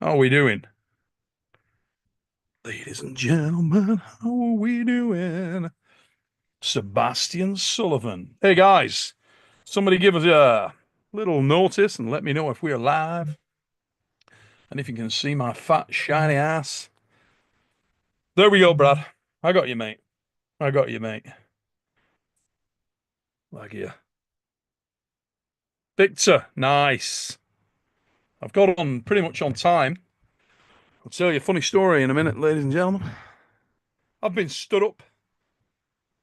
How are we doing? Ladies and gentlemen, how are we doing? Sebastian Sullivan. Hey guys, somebody give us a little notice and let me know if we're live and if you can see my fat, shiny ass. There we go, Brad. I got you, mate. I got you, mate. Like you. Victor, nice. I've got on pretty much on time. I'll tell you a funny story in a minute, ladies and gentlemen. I've been stood up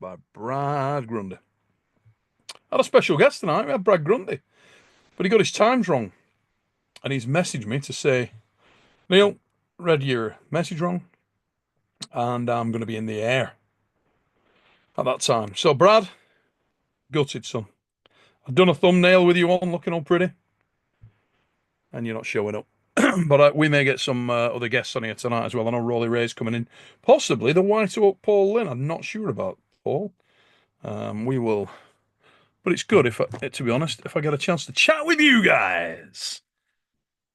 by Brad Grundy. Had a special guest tonight. We had Brad Grundy, but he got his times wrong. And he's messaged me to say, Neil, read your message wrong, and I'm going to be in the air at that time. So, Brad, gutted, son. I've done a thumbnail with you on looking all pretty, and you're not showing up. But we may get some other guests on here tonight as well. I know Rolly Ray's coming in, possibly the White Oak Paul Lynn. I'm not sure about Paul. We will, but it's good if, to be honest, if I get a chance to chat with you guys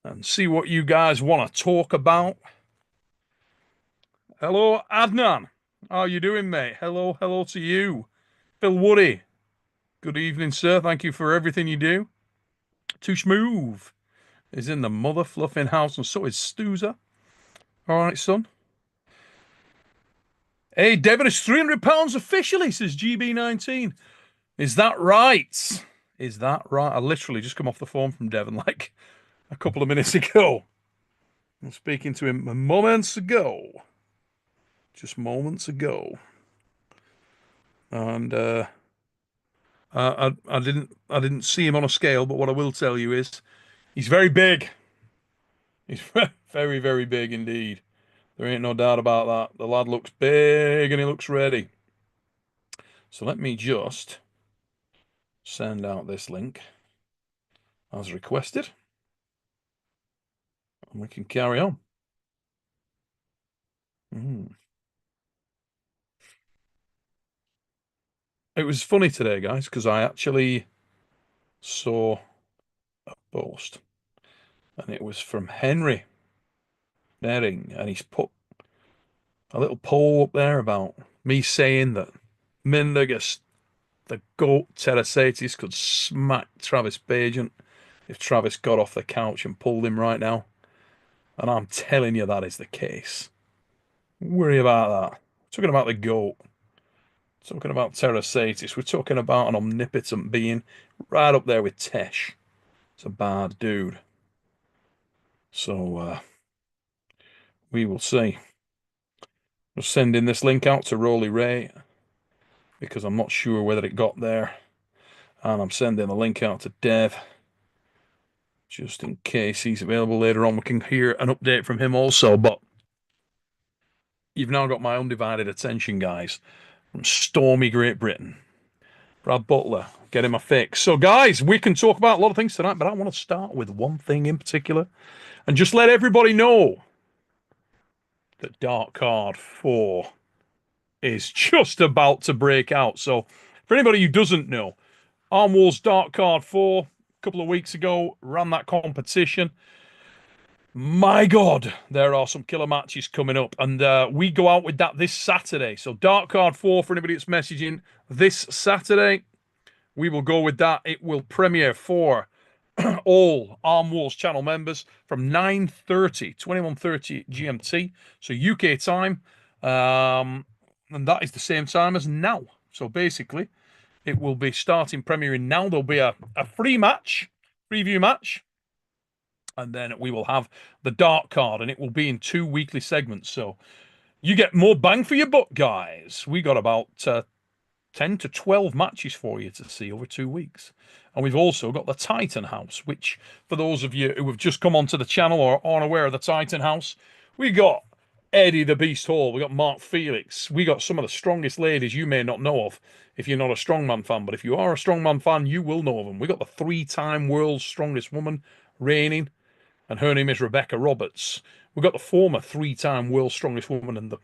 and see what you guys want to talk about. Hello, Adnan. How are you doing, mate? Hello, hello to you. Phil Woody. Good evening, sir. Thank you for everything you do. Too Smooth is in the mother fluffing house, and so is Stoozer. All right, son. Hey, Devon is £300 officially, says GB19. Is that right? Is that right? I literally just come off the phone from Devon like a couple of minutes ago. I'm speaking to him moments ago. Just moments ago. And I didn't see him on a scale, but what I will tell you is he's very big. He's very, very big indeed. There ain't no doubt about that. The lad looks big and he looks ready. So let me just send out this link as requested, and we can carry on. Mm. It was funny today, guys, because I actually saw a post, and it was from Henry Nering, and he's put a little poll up there about me saying that Mindergus, the GOAT Terasatis, could smack Travis Bagent if Travis got off the couch and pulled him right now. And I'm telling you that is the case. Don't worry about that. We're talking about the GOAT. We're talking about Terasatis. We're talking about an omnipotent being right up there with Tesh. It's a bad dude. So we will see. We're sending this link out to Rolly Ray because I'm not sure whether it got there. And I'm sending the link out to Dev just in case he's available later on. We can hear an update from him also. But you've now got my undivided attention, guys, from stormy Great Britain. Brad Butler, get him a fix. So, guys, we can talk about a lot of things tonight, but I want to start with one thing in particular and just let everybody know that Dark Card 4 is just about to break out. So, for anybody who doesn't know, Arm Wars Dark Card 4, a couple of weeks ago, ran that competition. My God, there are some killer matches coming up, and we go out with that this Saturday. So, Dark Card 4, for anybody that's messaging, this Saturday, we will go with that. It will premiere for all Arm Wars channel members from 9:30, 21:30 GMT, so UK time, and that is the same time as now. So basically, it will be starting premiering now. There'll be a free match, preview match, and then we will have the dark card, and it will be in two weekly segments. So you get more bang for your buck, guys. We got about 10 to 12 matches for you to see over 2 weeks. And we've also got the Titan House, which, for those of you who have just come onto the channel or aren't aware of the Titan House, we got Eddie the Beast Hall, we got Mark Felix, we got some of the strongest ladies you may not know of if you're not a strongman fan, but if you are a strongman fan, you will know of them. We got the three-time world's strongest woman reigning, and her name is Rebecca Roberts. We got the former three-time world's strongest woman and the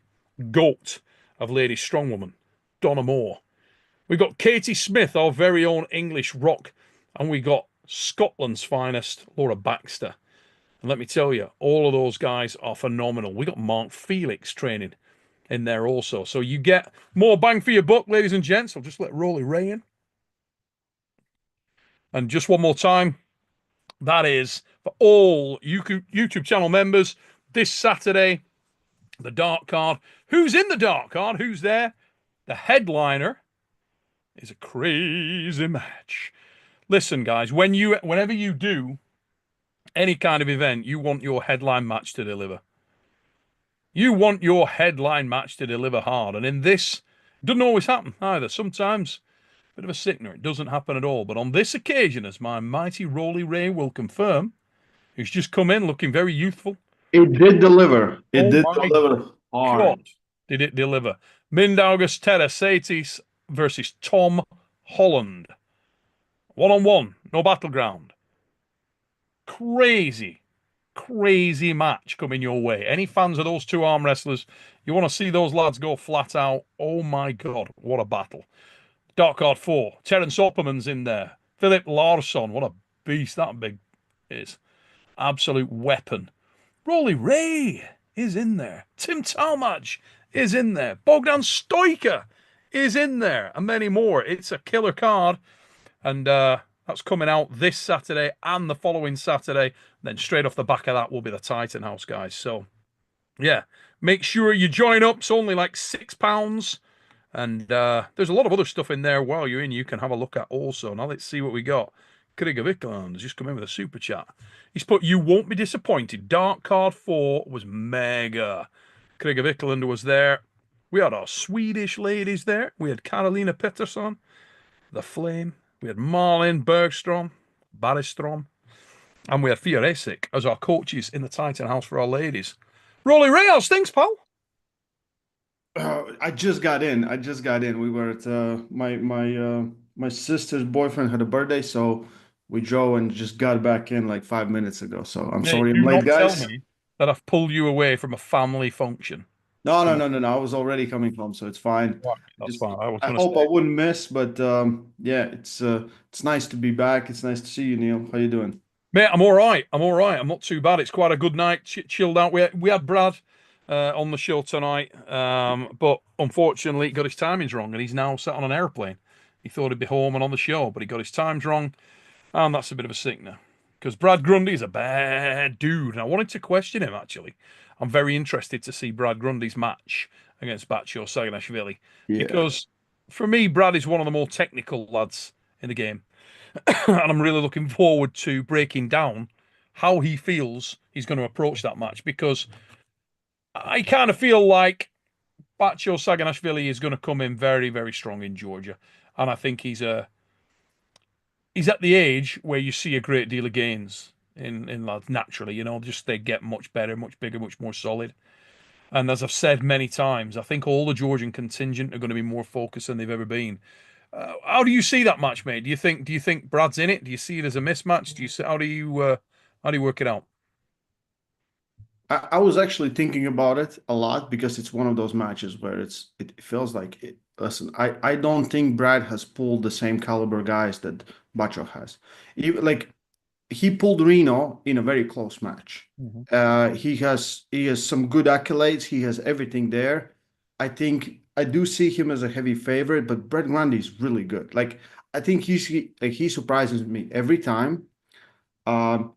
GOAT of ladies strongwoman, Donna Moore. We got Katie Smith, our very own English rock, and we got Scotland's finest, Laura Baxter. And let me tell you, all of those guys are phenomenal. We got Mark Felix training in there also. So you get more bang for your buck, ladies and gents. I'll just let Rolly Ray in. And just one more time, that is for all YouTube channel members this Saturday, the dark card. Who's in the dark card? Who's there? The headliner is a crazy match. Listen, guys, whenever you do any kind of event, you want your headline match to deliver. You want your headline match to deliver hard. And in this, it doesn't always happen either. Sometimes, a bit of a sickener. It doesn't happen at all. But on this occasion, as my mighty Rolly Ray will confirm, who's just come in looking very youthful. It did deliver. It Oh did my deliver God, hard. did it deliver? Mindaugas Terasatis versus Tom Holland. One-on-one, no battleground. Crazy, crazy match coming your way. Any fans of those two arm wrestlers, you want to see those lads go flat out. Oh my God, what a battle. Dark Card 4, Terence Opperman's in there. Philip Larsson, what a beast that big is. Absolute weapon. Rolly Ray is in there. Tim Talmadge is in there. Bogdan Stoiker is in there. And many more. It's a killer card. And that's coming out this Saturday and the following Saturday. Then straight off the back of that will be the Titan House, guys. So, yeah, make sure you join up. It's only like £6. And there's a lot of other stuff in there while you're in. You can have a look at also. Now let's see what we got. Krieg of Ikland has just come in with a super chat. He's put, you won't be disappointed. Dark Card 4 was mega. Krieg of Ikland was there. We had our Swedish ladies there. We had Carolina Pettersson, The Flame. We had Marlin Bergstrom, Barristrom. And we had Fioresik as our coaches in the Titan House for our ladies. Rolly Ray, how's things, pal? I just got in. I just got in. We were at my sister's boyfriend had a birthday, so we drove and just got back in like 5 minutes ago. So I'm Mate, sorry I'm do late, not tell guys. me that I've pulled you away from a family function. No, no, Come on. no, no, no. I was already coming home, so it's fine. Right, that's Just fine. I was I going to hope I say, wouldn't miss, but yeah, it's nice to be back. It's nice to see you, Neil. How you doing? mate, I'm all right. I'm all right. I'm not too bad. It's quite a good night. Chilled out. We had Brad on the show tonight, but unfortunately, he got his timings wrong, and he's now sat on an airplane. He thought he'd be home and on the show, but he got his times wrong, and that's a bit of a sickener. Because Brad Grundy is a bad dude, and I wanted to question him actually. I'm very interested to see Brad Grundy's match against Batcho Saganashvili Yeah. because for me, Brad is one of the more technical lads in the game. And I'm really looking forward to breaking down how he feels he's going to approach that match because I kind of feel like Batcho Saganashvili is going to come in very, very strong in Georgia. And I think he's at the age where you see a great deal of gains in lads naturally, just they get much better, much bigger, much more solid. And as I've said many times, I think all the Georgian contingent are going to be more focused than they've ever been. How do you see that match, mate? Do you think Brad's in it? Do you see it as a mismatch? Do you see how do you work it out? I was actually thinking about it a lot because it's one of those matches where it feels like it. Listen, I don't think Brad has pulled the same caliber guys that Bacho has. Like he pulled Reno in a very close match. Mhm. He has some good accolades. He has everything there. I think I do see him as a heavy favorite, but Brett Grundy is really good. Like I think he surprises me every time. Um,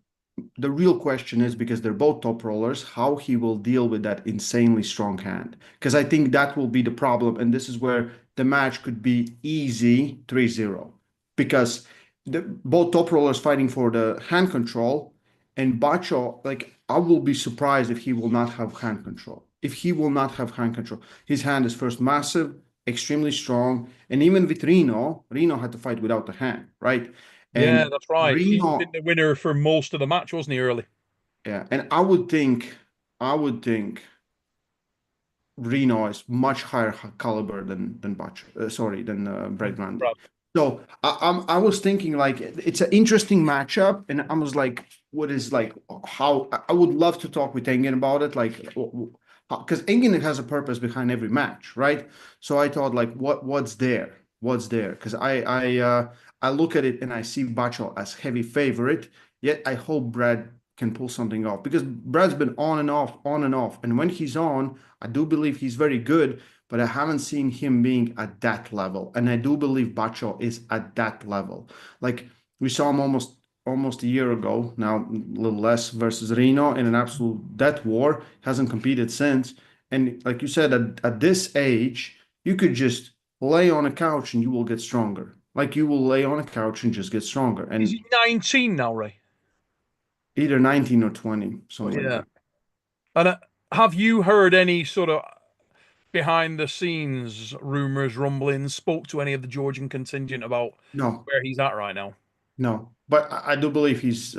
the real question is because they're both top rollers, how he will deal with that insanely strong hand. Because I think that will be the problem. And this is where the match could be easy 3-0. Because both top rollers fighting for the hand control. And Bacho, like, I will be surprised if he will not have hand control. If he will not have hand control. His hand is first massive, extremely strong. And even with Reno had to fight without the hand, right? Yeah, And that's right. He was in Reno the winner for most of the match, wasn't he, early? yeah, and I would think Reno is much higher caliber than Butch. Sorry, than Brett Grundy. Brad. So I was thinking like it's an interesting matchup, and I was like, what is like how I would love to talk with Engen about it, like because Engen has a purpose behind every match, right? So I thought like what's there? Because I look at it and I see Bacho as heavy favorite, yet I hope Brad can pull something off because Brad's been on and off, on and off. And when he's on, I do believe he's very good, but I haven't seen him being at that level. And I do believe Bacho is at that level. Like we saw him almost a year ago, now a little less versus Reno in an absolute death war. Hasn't competed since. And like you said, at this age, you could just lay on a couch and you will get stronger. Like you will lay on a couch and just get stronger. Is And he 19 now, Ray? either 19 or 20, Oh, something like yeah. that. And have you heard any sort of behind the scenes rumors, rumblings, spoke to any of the Georgian contingent about No, where he's at right now? no. But I do believe he's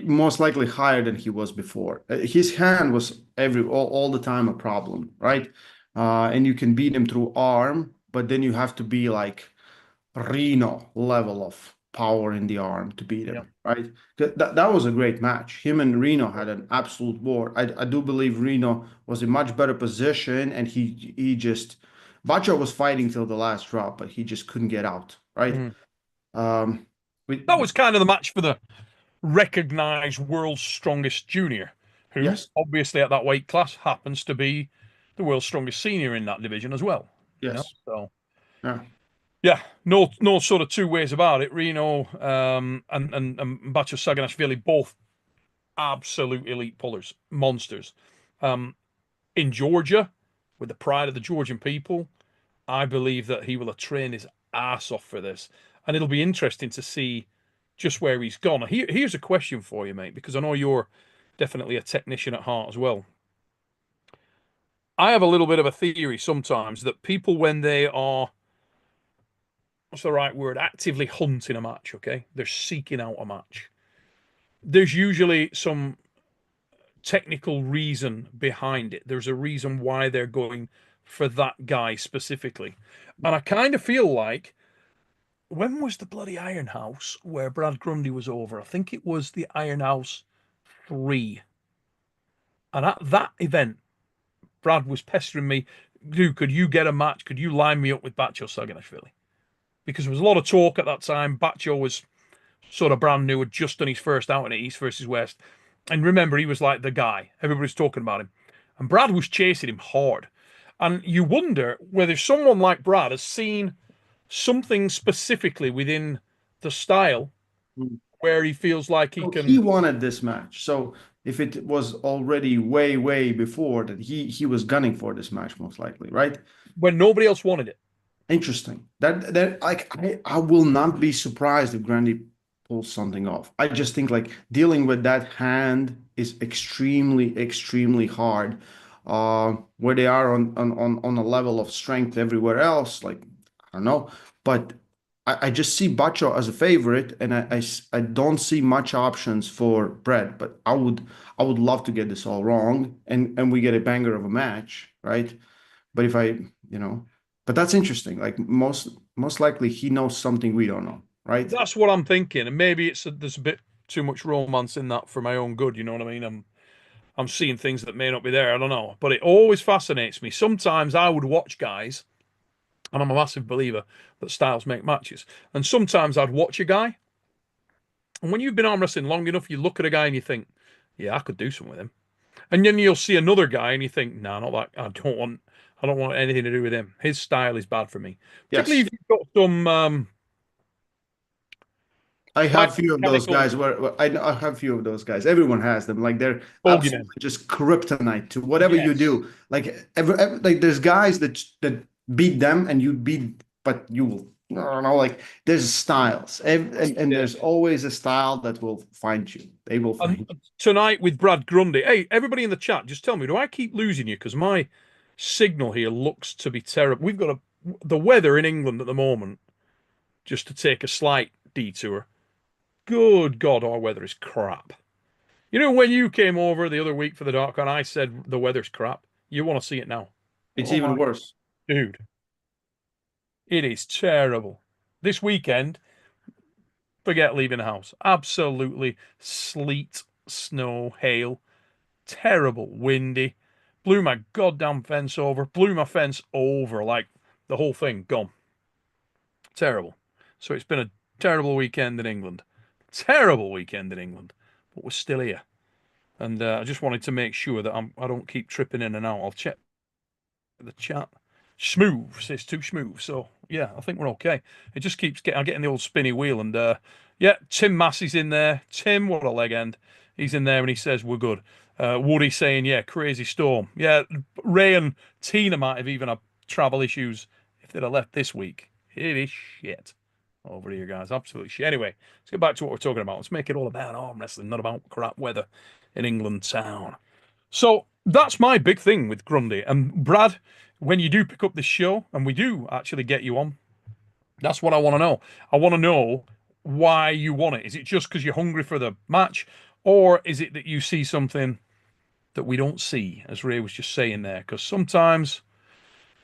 most likely higher than he was before. His hand was all the time a problem, right? And you can beat him through arm, but then you have to be like Reno level of power in the arm to beat Yeah. him, right? That was a great match. Him and Reno had an absolute war. I do believe Reno was in much better position, and he just Bacho was fighting till the last drop, but he just couldn't get out, right? Mm. Um, we, That was kind of the match for the recognized world's strongest junior, who yes, obviously at that weight class happens to be the world's strongest senior in that division as well. You know, yes, so yeah, yeah, no sort of two ways about it. Reno and Bacho Saganashvili both absolute elite pullers, monsters. Um, in Georgia, with the pride of the Georgian people, I believe that he will have trained his ass off for this, and it'll be interesting to see just where he's gone. Here's a question for you, mate, because I know you're definitely a technician at heart as well. I have a little bit of a theory sometimes that people, when they are, what's the right word, actively hunting a match, okay, they're seeking out a match. There's usually some technical reason behind it. There's a reason why they're going for that guy specifically. And I kind of feel like when was the bloody Iron House where Brad Grundy was over? I think it was the Iron House 3. And at that event, Brad was pestering me, dude, could you get a match? Could you line me up with Bacho Saganashvili? Because there was a lot of talk at that time. Bacho was sort of brand new, had just done his first outing at East versus West. And remember, he was like the guy. Everybody's talking about him. And Brad was chasing him hard. And you wonder whether someone like Brad has seen something specifically within the style where he feels like he so he can, wanted this match. So if it was already way before that, he was gunning for this match most likely, right? when nobody else wanted it. Interesting. That like I will not be surprised if Grandy pulls something off. I just think like dealing with that hand is extremely hard. Where they are on a level of strength everywhere else, like I don't know, but I just see Bacho as a favorite, and I don't see much options for Brett. But I would love to get this all wrong, and we get a banger of a match, right? But if I, you know, but that's interesting. Like most likely he knows something we don't know, right? That's what I'm thinking. And maybe there's a bit too much romance in that for my own good. You know what I mean? I'm seeing things that may not be there. I don't know. But it always fascinates me. Sometimes I would watch guys, and I'm a massive believer that styles make matches. And sometimes I'd watch a guy, and when you've been arm wrestling long enough, you look at a guy and you think, yeah, I could do something with him. And then you'll see another guy and you think, no, nah, not that. I don't want anything to do with him. His style is bad for me. Particularly Yes. if you've got some I have few of those biomechanical guys I have few of those guys. Everyone has them. Like they're bogeymen. absolutely just kryptonite to whatever you Yes. do. Like like there's guys that beat them and you beat, but you will. I don't know. Like there's styles, and Yeah. there's always a style that will find you. They will And find you. tonight with Brad Grundy. Hey, everybody in the chat, just tell me, do I keep losing you? Because my signal here looks to be terrible. We've got the weather in England at the moment, just to take a slight detour. Good God, our weather is crap. You know, when you came over the other week for the dark, and I said the weather's crap, you want to see it now. It's Oh even my worse. dude, it is terrible. This weekend, forget leaving the house. Absolutely sleet, snow, hail, terrible, windy. Blew my goddamn fence over, blew my fence over, like the whole thing gone. Terrible. So it's been a terrible weekend in England. Terrible weekend in England. but we're still here. And I just wanted to make sure that I don't keep tripping in and out. I'll check the chat. Smooth says too smooth. So yeah, I think we're okay. It just keeps getting I'm getting the old spinny wheel, and yeah, Tim Massey's in there. Tim, what a leg end. He's in there and he says we're good. Woody saying, yeah, crazy storm. Yeah, Ray and Tina might have even had travel issues if they'd have left this week. It is shit over here, guys. Absolutely shit. Anyway, let's get back to what we're talking about. Let's make it all about arm wrestling, not about crap weather in England town. So that's my big thing with Grundy. And Brad, when you do pick up this show, and we do actually get you on, that's what I want to know. I want to know why you want it. Is it just because you're hungry for the match, or is it that you see something that we don't see, as Ray was just saying there? Because sometimes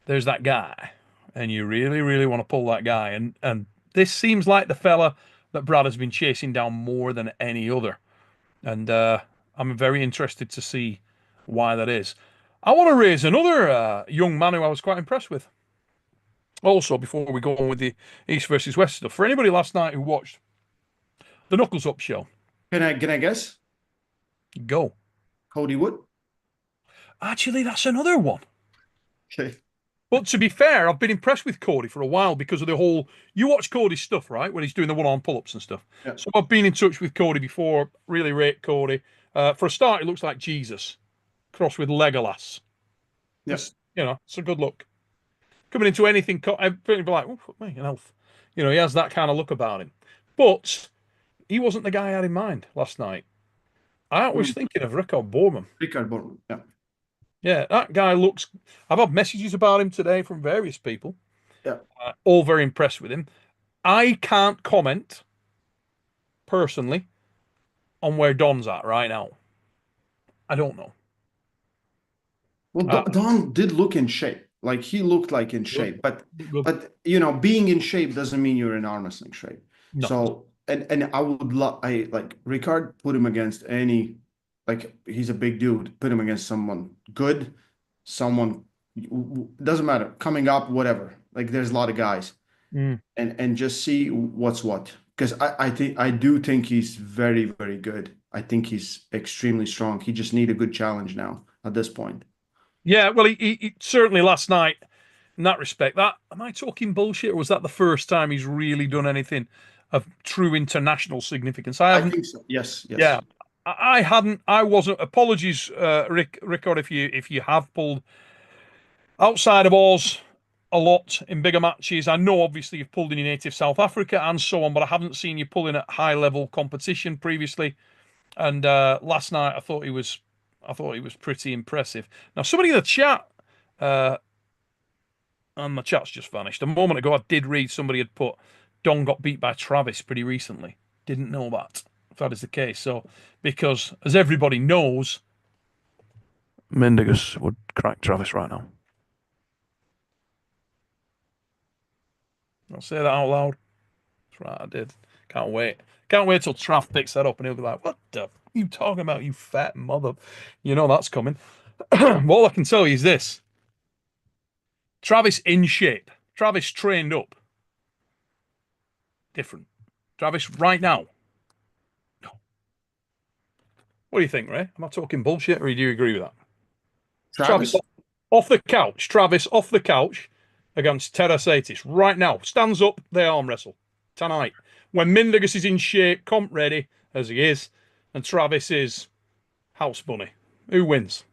there's that guy, and you really, really want to pull that guy. And this seems like the fella that Brad has been chasing down more than any other. And I'm very interested to see why that is. I want to raise another young man who I was quite impressed with. Also, before we go on with the East versus West stuff, for anybody last night who watched the Knuckles Up show, Can I guess? go. Cody Wood. Actually, that's another one. Okay. But to be fair, I've been impressed with Cody for a while because of the whole. You watch Cody's stuff, right? When he's doing the one-arm pull-ups and stuff. Yeah. So I've been in touch with Cody before. Really rate Cody. For a start, he looks like Jesus crossed with Legolas. Yeah. It's a good look. Coming into anything, I'd be like, oh, fuck me, an elf. He has that kind of look about him. But he wasn't the guy I had in mind last night. I was thinking of Rickard Borman. Rickard Borman. Yeah. Yeah, that guy looks. I've had messages about him today from various people. Yeah. All very impressed with him. I can't comment personally on where Don's at right now. I don't know. Well, Uh, Don did look in shape. Like he looked like in good, shape, but good. being in shape doesn't mean you're in arm wrestling shape. No. So and I would love I like Ricard put him against any like he's a big dude. Put him against someone good, someone doesn't matter coming up, whatever. Like there's a lot of guys, Mm. and just see what's what. Because I do think he's very very good. I think he's extremely strong. He just need a good challenge now at this point. Yeah, well, he certainly last night in that respect. That am I talking bullshit, or was that the first time he's really done anything of true international significance? I I haven't. think so. Yes, Yeah, yes. I hadn't. I wasn't. Apologies, Rickard, if you have pulled outside of Oz a lot in bigger matches. I know obviously you've pulled in your native South Africa and so on, but I haven't seen you pulling at high level competition previously. And last night I thought he was pretty impressive. Now somebody in the chat, uh, and my chat's just vanished. A moment ago I did read somebody had put Don got beat by Travis pretty recently. Didn't know that. If that is the case, so because as everybody knows, Mendigus would crack Travis right now. I'll say that out loud. That's right, I did. Can't wait. Can't wait till Trav picks that up and he'll be like, what the f- are you talking about, you fat mother? You know that's coming. All I can tell you is this. Travis in shape. Travis trained up. Different. Travis right now. No. What do you think, Ray? Am I talking bullshit or do you agree with that? Travis Travis, off the couch. Travis off the couch against Terasatis right now. Stands up, they arm wrestle tonight. When Mindigus is in shape, comp ready, as he is, and Travis is house bunny. Who wins?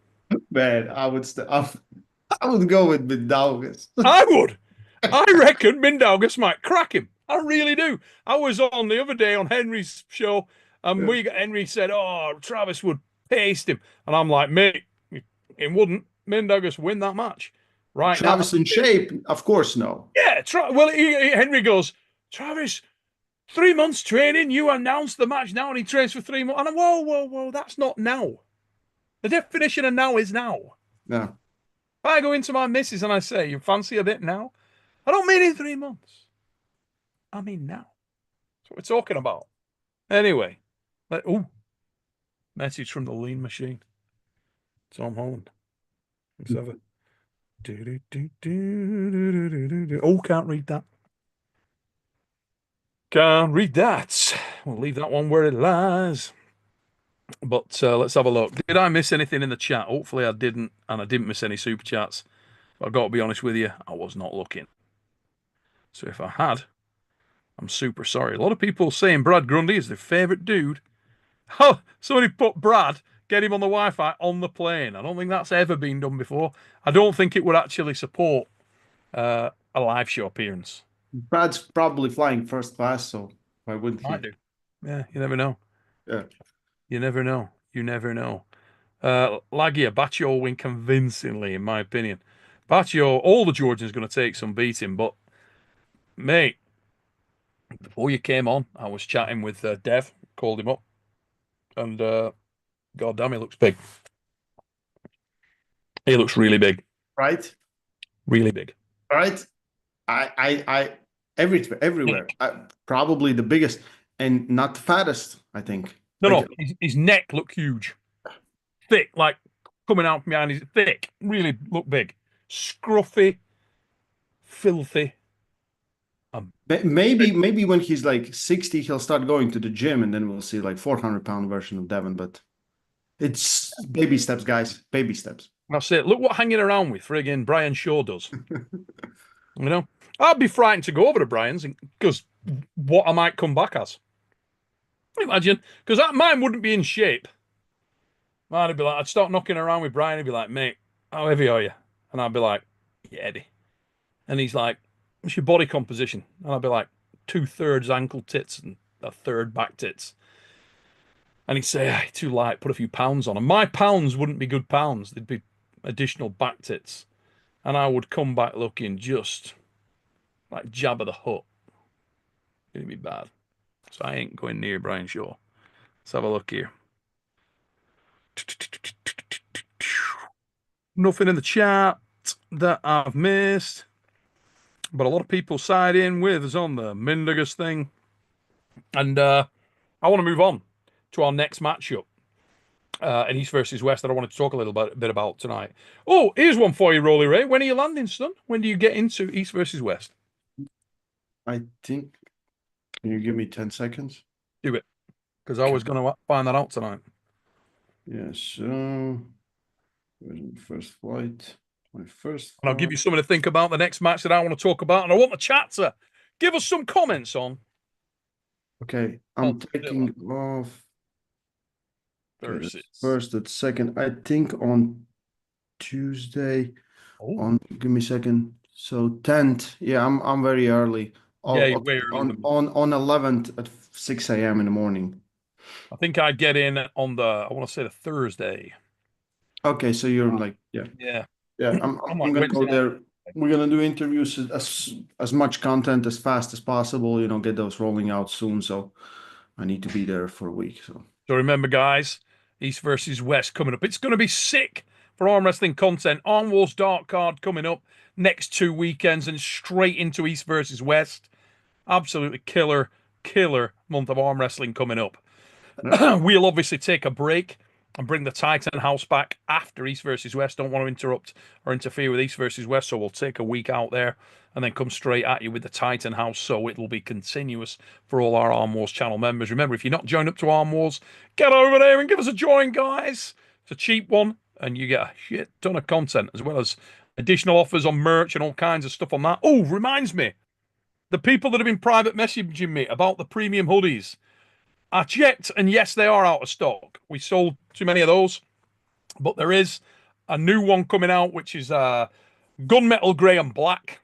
man, I would go with Mindaugas. I would. I reckon Mindaugas might crack him. I really do. I was on the other day on Henry's show, and Henry said, "Oh, Travis would paste him," and I'm like, "Mate, it wouldn't. Mindaugas win that match right now." Travis in shape, of course, no. Yeah. Henry goes, "Travis, 3 months training. You announced the match now, and he trains for 3 months." And I'm, whoa, whoa, whoa. That's not now. The definition of now is now. No. If I go into my missus and I say, "You fancy a bit now?" I don't mean in 3 months. I mean now. That's what we're talking about. Anyway, message from the lean machine. Tom Holland. Let's have a. Oh, can't read that. Can't read that. We'll leave that one where it lies. But let's have a look. Did I miss anything in the chat? Hopefully I didn't, and I didn't miss any super chats. But I've got to be honest with you, I was not looking. So if I had, I'm super sorry. A lot of people saying Brad Grundy is their favourite dude. Oh, somebody put Brad, get him on the Wi-Fi on the plane. I don't think that's ever been done before. I don't think it would actually support a live show appearance. Brad's probably flying first class, so why wouldn't Might he? do. Yeah, you never know. Yeah. You never know. You never know. Lagia, Baccio will win convincingly, in my opinion. Baccio, all the Georgians going to take some beating, but mate, before you came on, I was chatting with Dev, called him up, and god damn, he looks big. He looks really big, Right? really big. Right? I everywhere. Probably the biggest and not the fattest, I think. No, Like no, his neck looked huge, thick, like coming out from behind. His thick, really look big, scruffy, filthy. Um, maybe when he's like 60, he'll start going to the gym and then we'll see like 400-pound version of Devon, but it's baby steps, guys. Baby steps. that's it. Look what hanging around with friggin' Brian Shaw does. You know, I'd be frightened to go over to Brian's because what I might come back as. Imagine, because mine wouldn't be in shape. Mine'd be like, I'd start knocking around with Brian. He'd be like, mate, how heavy are you? And I'd be like, yeah, Eddie. And he's like, what's your body composition? And I'd be like, 2/3 ankle tits and a third back tits. And he'd say, ah, too light, put a few pounds on. And my pounds wouldn't be good pounds. They'd be additional back tits. And I would come back looking just like Jabba the Hutt. It'd be bad. So I ain't going near Brian Shaw. Let's have a look here. Nothing in the chat that I've missed. But a lot of people side in with us on the Mindigus thing. And I want to move on to our next matchup. In East versus West that I wanted to talk a little bit about tonight. Oh, here's one for you, Rolly Ray. When are you landing, son? When do you get into East versus West? I think. Can you give me 10 seconds? Do it, because I Okay. was going to find that out tonight. Yeah, so where's my first flight? My first And I'll give flight. you something to think about the next match that I want to talk about. And I want the chat to give us some comments on Okay, I'm Godzilla taking off. Okay, that's versus. first, that's second. I think on Tuesday. Oh, On give me a second. So 10th. Yeah, I'm very early. yeah, Oh, you're okay. way earlier than me. On 11th at 6 a.m. in the morning. I think I get in on I want to say the Thursday. Okay, so you're like, yeah. Yeah, Yeah, I'm I'm like gonna go Wednesday night. there. We're gonna do interviews as much content as fast as possible, get those rolling out soon. So I need to be there for a week. So So remember, guys, East versus West coming up. It's going to be sick for arm wrestling content. Arm Wars Dark Card coming up next 2 weekends and straight into East versus West. Absolutely killer month of arm wrestling coming up. yeah. We'll obviously take a break and bring the Titan House back after East versus West. Don't want to interrupt or interfere with East versus West, so we'll take a week out there and then come straight at you with the Titan House. So it'll be continuous for all our Arm Wars channel members. Remember, if you're not joined up to Arm Wars, get over there and give us a join, guys. It's a cheap one, and you get a shit ton of content as well as additional offers on merch and all kinds of stuff on that. Oh, reminds me, the people that have been private messaging me about the premium hoodies. I checked, and yes, they are out of stock. We sold too many of those, but there is a new one coming out, which is gunmetal grey and black,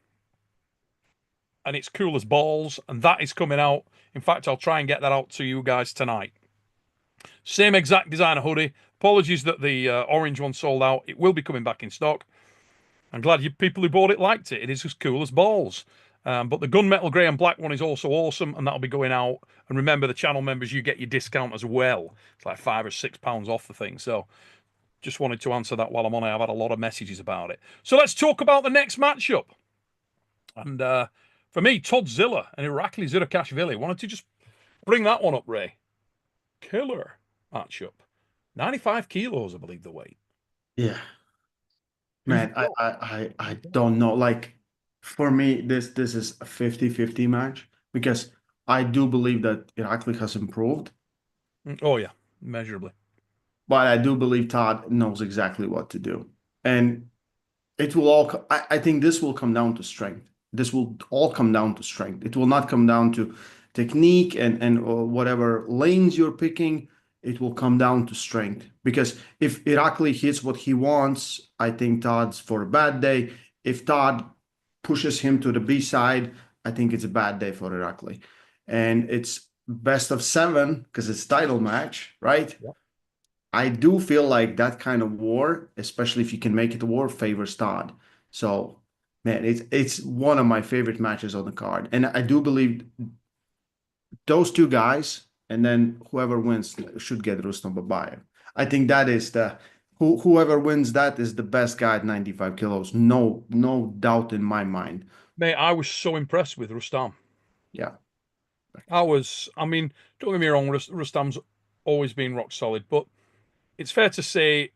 and it's cool as balls. And that is coming out. In fact, I'll try and get that out to you guys tonight. Same exact designer hoodie. Apologies that the orange one sold out. It will be coming back in stock. I'm glad you people who bought it liked it. It is as cool as balls. But the gunmetal grey and black one is also awesome, and that'll be going out. And remember, the channel members, you get your discount as well. It's like £5 or £6 off the thing. So just wanted to answer that while I'm on it. I've had a lot of messages about it. So let's talk about the next matchup. And for me, Todd Zilla and Irakli Zirakashvili. Wanted to just bring that one up, Ray. Killer matchup. 95 kilos, I believe the weight. Yeah. Who's Man, I don't know. Like for me, this is a 50-50 match because I do believe that Irakli has improved. Oh yeah, measurably. but I do believe Todd knows exactly what to do. And it will all, I think this will come down to strength. This will all come down to strength. It will not come down to technique and or whatever lanes you're picking. It will come down to strength. Because if Irakli hits what he wants, I think Todd's for a bad day. If Todd pushes him to the B side, I think it's a bad day for Irakli. And it's best of seven because it's title match, right? Yeah. I do feel like that kind of war, especially if you can make it a war, favors Todd. So, man, it's one of my favorite matches on the card, and I do believe those two guys, and then whoever wins should get Rustam Babayev. I think that is the whoever wins that is the best guy at 95 kilos. No doubt in my mind. Mate, I was so impressed with Rustam. Yeah, I mean, don't get me wrong, Rustam's always been rock solid, but it's fair to say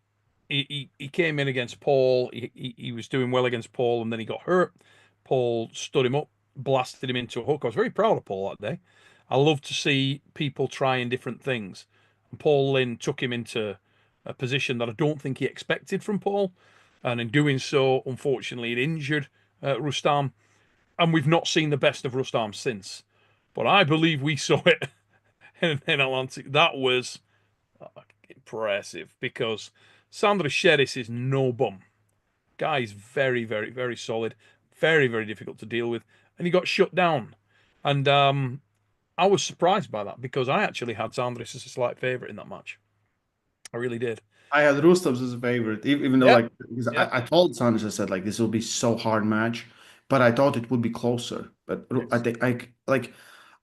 he came in against Paul. He was doing well against Paul, and then he got hurt. Paul stood him up, blasted him into a hook. I was very proud of Paul that day. I love to see people trying different things. And Paul Lynn took him into a position that I don't think he expected from Paul. And in doing so, unfortunately, it injured Rustam. And we've not seen the best of Rustam since. But I believe we saw it in Atlantic. That was impressive because Sandra Sheris is no bum. Guy's very, very, very solid, very, very difficult to deal with, and he got shut down. And I was surprised by that because I actually had Sandris as a slight favourite in that match. I really did. I had Rustov's as a favorite, even though Yeah, like because yeah, I told Sanchez, I said like this will be so hard match, but I thought it would be closer. But I yes. think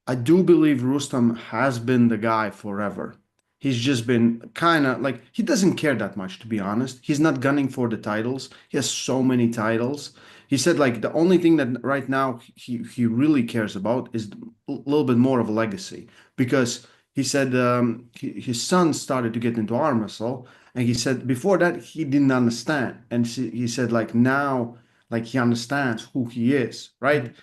I do believe Rustam has been the guy forever. He's just been kind of like he doesn't care that much, to be honest. He's not gunning for the titles. He has so many titles. He said like the only thing that right now he really cares about is a little bit more of a legacy because he said his son started to get into arm wrestle, and he said before that he didn't understand, and he said like now like he understands who he is, right?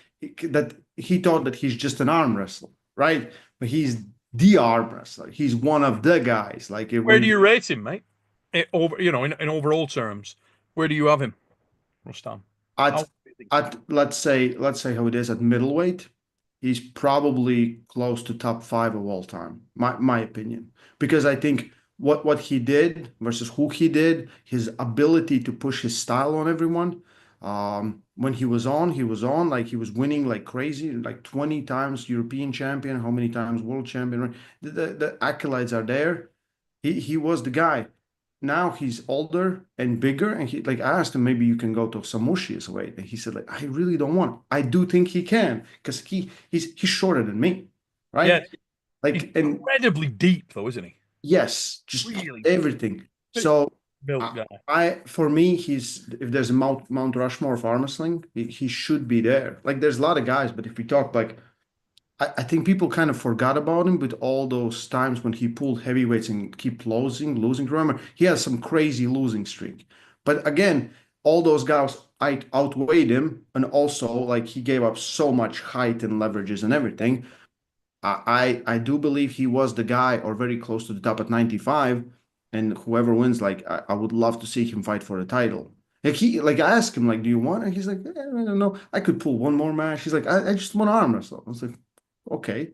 That he thought that he's just an arm wrestler, right? But he's the arm wrestler. He's one of the guys. Like Where do when you rate him, mate? Over, in overall terms, where do you have him, Rustam? at How do you think? let's say how it is at middleweight, he's probably close to top five of all time. My opinion, because I think what he did versus who he did, his ability to push his style on everyone. When he was on like he was winning like crazy, like 20 times European champion, how many times world champion, right? The accolades are there. He was the guy. Now he's older and bigger, and he like I asked him maybe you can go to Samushi's weight, and he said like I really don't want. I do think he can because he's shorter than me, Yeah, right? he's Like and incredibly deep, though, isn't he? yes, just Really everything. big So built I, guy. I for me he's if there's a Mount Rushmore of arm wrestling, he should be there. Like there's a lot of guys, but if we talk like I think people kind of forgot about him with all those times when he pulled heavyweights and keep losing. Remember, he has some crazy losing streak. But again, all those guys outweighed him, and also like he gave up so much height and leverages and everything. I do believe he was the guy or very close to the top at 95. And whoever wins, like I would love to see him fight for the title. Like I asked him, like, do you want? And he's like, I don't know. I could pull one more match. He's like, I just want to arm wrestle. I was like, okay,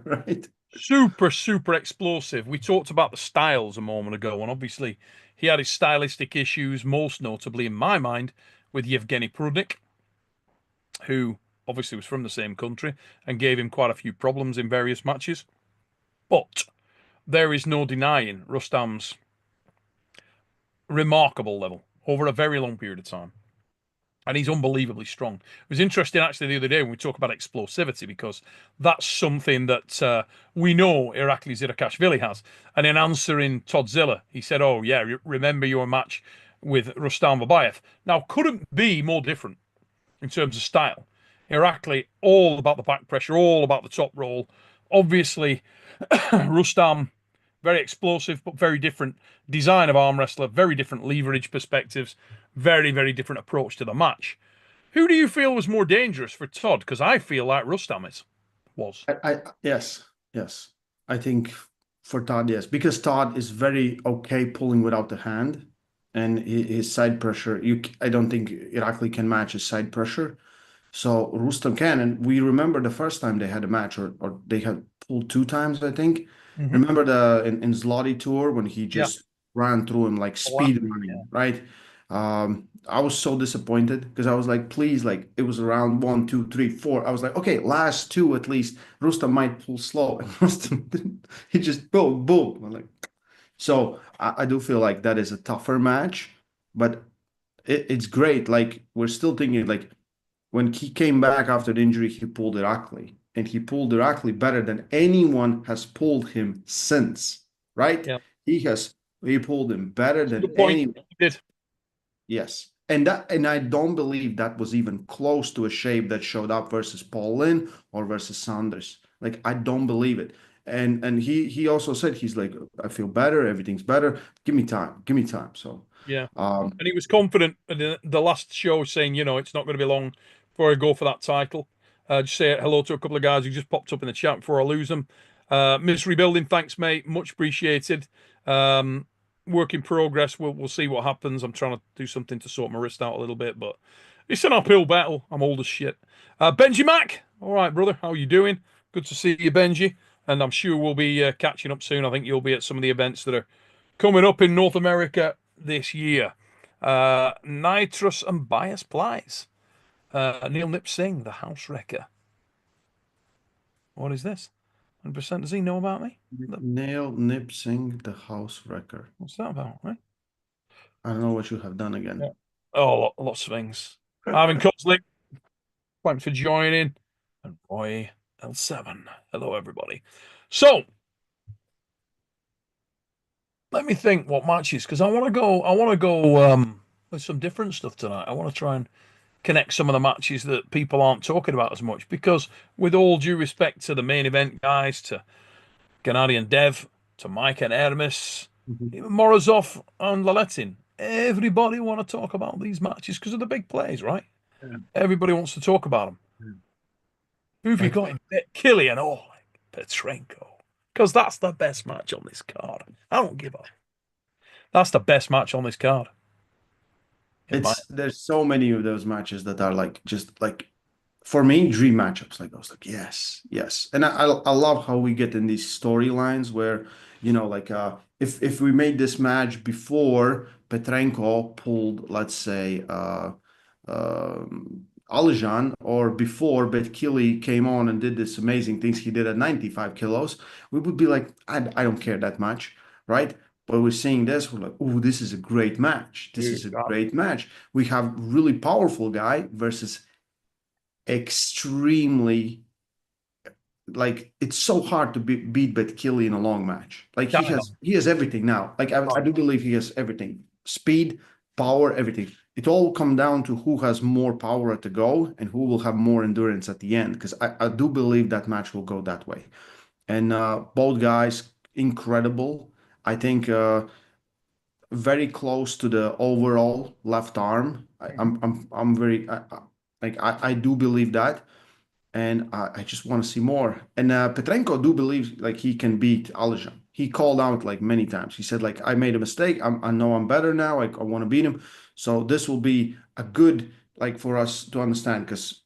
right? Super, super explosive. We talked about the styles a moment ago, and obviously he had his stylistic issues, most notably in my mind, with Yevgeny Prudnik, who obviously was from the same country and gave him quite a few problems in various matches. But there is no denying Rustam's remarkable level over a very long period of time. And he's unbelievably strong. It was interesting actually the other day when we talk about explosivity because that's something that we know Irakli Zirakashvili has. And in answering Todzilla, he said, "Oh yeah, remember your match with Rustam Babayev." Now couldn't be more different in terms of style. Irakli all about the back pressure, all about the top roll. Obviously, Rustam very explosive, but very different design of arm wrestler, very different leverage perspectives, very, very different approach to the match. Who do you feel was more dangerous for Todd? Because I feel like Rustam was. Yes, yes. I think For Todd, yes, because Todd is very okay pulling without the hand, and his side pressure. I don't think Irakli can match his side pressure. So Rustam can, and we remember the first time they had a match, or they had pulled two times, I think. Hmm. Remember in Zloty tour when he Yeah. just ran through him like speed Laughing. Yeah. running, right? I was so disappointed because I was like, please, like it was around one, two, three, four. I was like, okay, last two at least. Rustam might pull slow, and Rustam didn't. He just boom, boom. I'm like, so I do feel like that is a tougher match, but it's great. Like we're still thinking like when he came back after the injury, he pulled Irakli, and he pulled Irakli better than anyone has pulled him since, right? Yeah. He has he pulled him better than Good point. anyone. You did. Yes. And I don't believe that was even close to a shape that showed up versus Paul Lynn or versus Sanders. Like I don't believe it. And he also said he's like, I feel better, everything's better. Give me time. Give me time. So Yeah. um And he was confident at the last show, saying, it's not going to be long before I go for that title. Just say hello to a couple of guys who just popped up in the chat before I lose them. Miss Rebuilding, thanks, mate. Much appreciated. Um, Work in progress. We'll see what happens. I'm trying to do something to sort my wrist out a little bit, but it's an uphill battle. I'm old as shit. Benji Mac, all right, brother. How you doing? Good to see you, Benji. And I'm sure we'll be catching up soon. I think you'll be at some of the events that are coming up in North America this year. Nitrous and Bias Plies. Neil Nip Singh, the house wrecker. What is this? 100%. Does he know about me? Nail Nip Singh, the house wrecker. What's that about, right? I don't know what you have done Yeah. again. Oh, lots of things. Ivan Kozlik, thanks for joining. And Roy L7. Hello, everybody. So, let me think what matches, because I want to go with some different stuff tonight. I want to try and connect some of the matches that people aren't talking about as much, because with all due respect to the main event guys, to Gennady and Dev, to Mike and Hermes, Mhm. even Morozov and Laletin, everybody want to talk about these matches because of the big plays, right? Yeah. Everybody wants to talk about them. Yeah. Who have you Like got in Killian or Petrenko? Because that's the best match on this card. I don't give a. That's the best match on this card, in my. there's so many of those matches that are like just like for me dream matchups. Like I was like yes, yes, and I love how we get in these storylines where like if we made this match before Petrenko pulled, let's say Alijan, or before Betkili came on and did this amazing things he did at 95 kilos, we would be like, I don't care that much, right? But we're seeing this, we're like, oh, this is a great match. This Dude, is a great match. We have really powerful guy versus extremely, like it's so hard to beat Betkili in a long match. Like I he has everything now. Like I do believe he has everything. Speed, power, everything. It all come down to who has more power at the go and who will have more endurance at the end. Because I do believe that match will go that way. And both guys incredible. I think very close to the overall left arm. I'm very like I do believe that, and I just want to see more. And Petrenko do believe like he can beat Alijan. He called out like many times. He said like I made a mistake. I know I'm better now. I want to beat him. So this will be a good like for us to understand because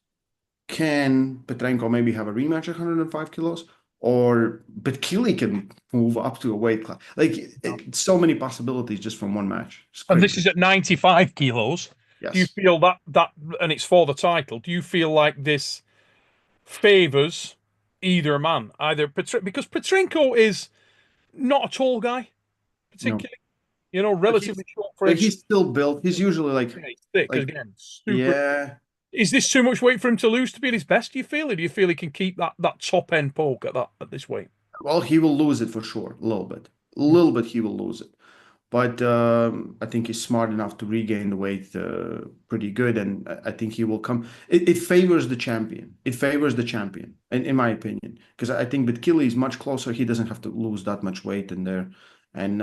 can Petrenko maybe have a rematch at 105 kilos? Or but Keely can move up to a weight class. Like so many possibilities just from one match. It's And this crazy. is at 95 kilos. Do you Yes. feel that and it's for the title? Do you feel like this favors either man, because Petrenko is not a tall guy, No. particularly, But relatively short for him. he's still built. He's usually Yeah, he's thick like again, super. yeah. Is this too much weight for him to lose to be at his best? Do you feel, or do you feel he can keep that top end poke at this weight? Well, he will lose it for sure. A little bit. A little bit he will lose it. But I think he's smart enough to regain the weight pretty good, and I think he will come. It favors the champion. It favors the champion, in my opinion, because I think with Killy is much closer. He doesn't have to lose that much weight in there, and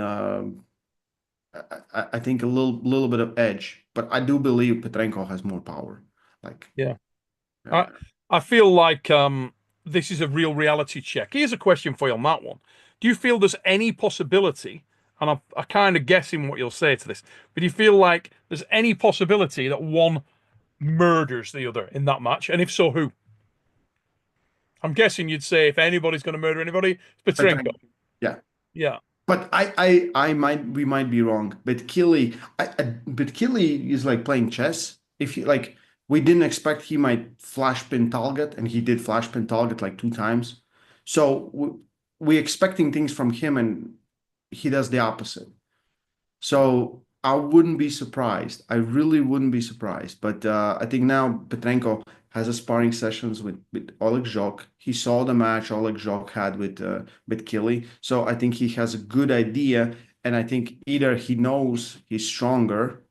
I think a little bit of edge. But I do believe Petrenko has more power. Like, Yeah, I uh, I feel like this is a real reality check. Here's a question for you on that one. Do you feel there's any possibility, and I'm kind of guessing what you'll say to this, but do you feel like there's any possibility that one murders the other in that match? And if so, who? I'm guessing you'd say if anybody's going to murder anybody, it's But Petrenko. yeah. Yeah. But we might be wrong. But but Killy is like playing chess. If you like, we didn't expect he might flash pin Talget, and he did flash pin Talget like 2 times. So we're expecting things from him, and he does the opposite. So I wouldn't be surprised. I really wouldn't be surprised. But I think now Petrenko has a sparring sessions with Oleg Jok. He saw the match Oleg Jok had with Killy. So I think he has a good idea. And I think either he knows he's stronger,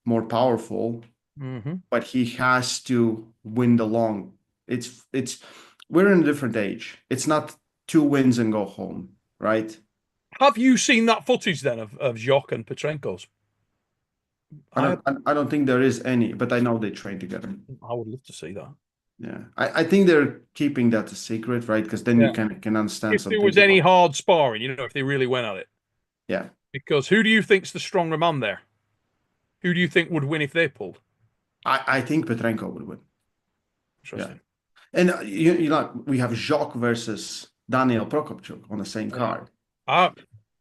more powerful, Hmm. but he has to win the long. It's we're in a different age. It's not 2 wins and go home, right? Have you seen that footage then of Jock and Petrenko's? I I don't think there is any, but I know they train together. I would love to see that. Yeah, I think they're keeping that a secret, right? Because then you Yeah. can understand If some there things was any about. hard sparring, if they really went at it. Yeah, Because who do you think's the stronger man there? Who do you think would win if they pulled? I think Petrenko would win. Yeah, Interesting. and we have Jacques versus Daniel Prokopchuk on the same Yeah. card. I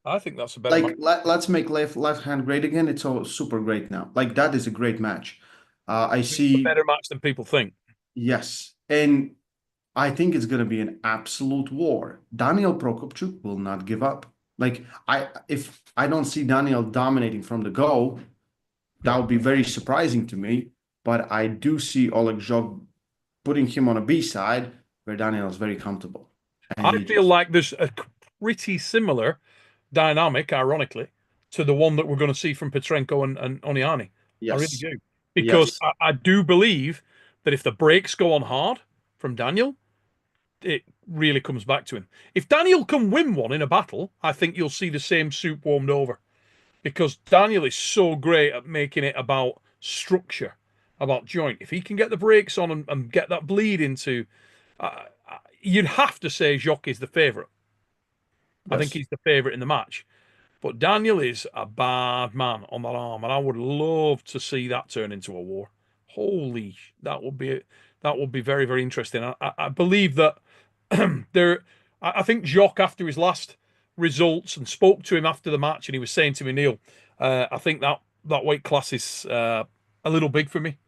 I think that's a better match. Like let's make left hand great again. It's all super great now. Like that is a great match. I A see. better match than people think. Yes, and I think it's going to be an absolute war. Daniel Prokopchuk will not give up. Like if I don't see Daniel dominating from the go, that Yeah. would be very surprising to me. But I do see Oleg Jog putting him on a B side where Daniel is very comfortable, and I he feel just like there's a pretty similar dynamic, ironically, to the one that we're going to see from Petrenko and Oniani. I really yes, do. Because yes, I do believe that if the brakes go on hard from Daniel, it really comes back to him. If Daniel can win one in a battle, I think you'll see the same soup warmed over. Because Daniel is so great at making it about structure, about joint. If he can get the brakes on and get that bleed into, you'd have to say Jock is the favourite. I think yes. he's the favourite in the match. But Daniel is a bad man on that arm, and I would love to see that turn into a war. Holy, that would be very very interesting. I believe that there. I think Jock after his last results and spoke to him after the match, and he was saying to me, Neil, I think that weight class is a little big for me.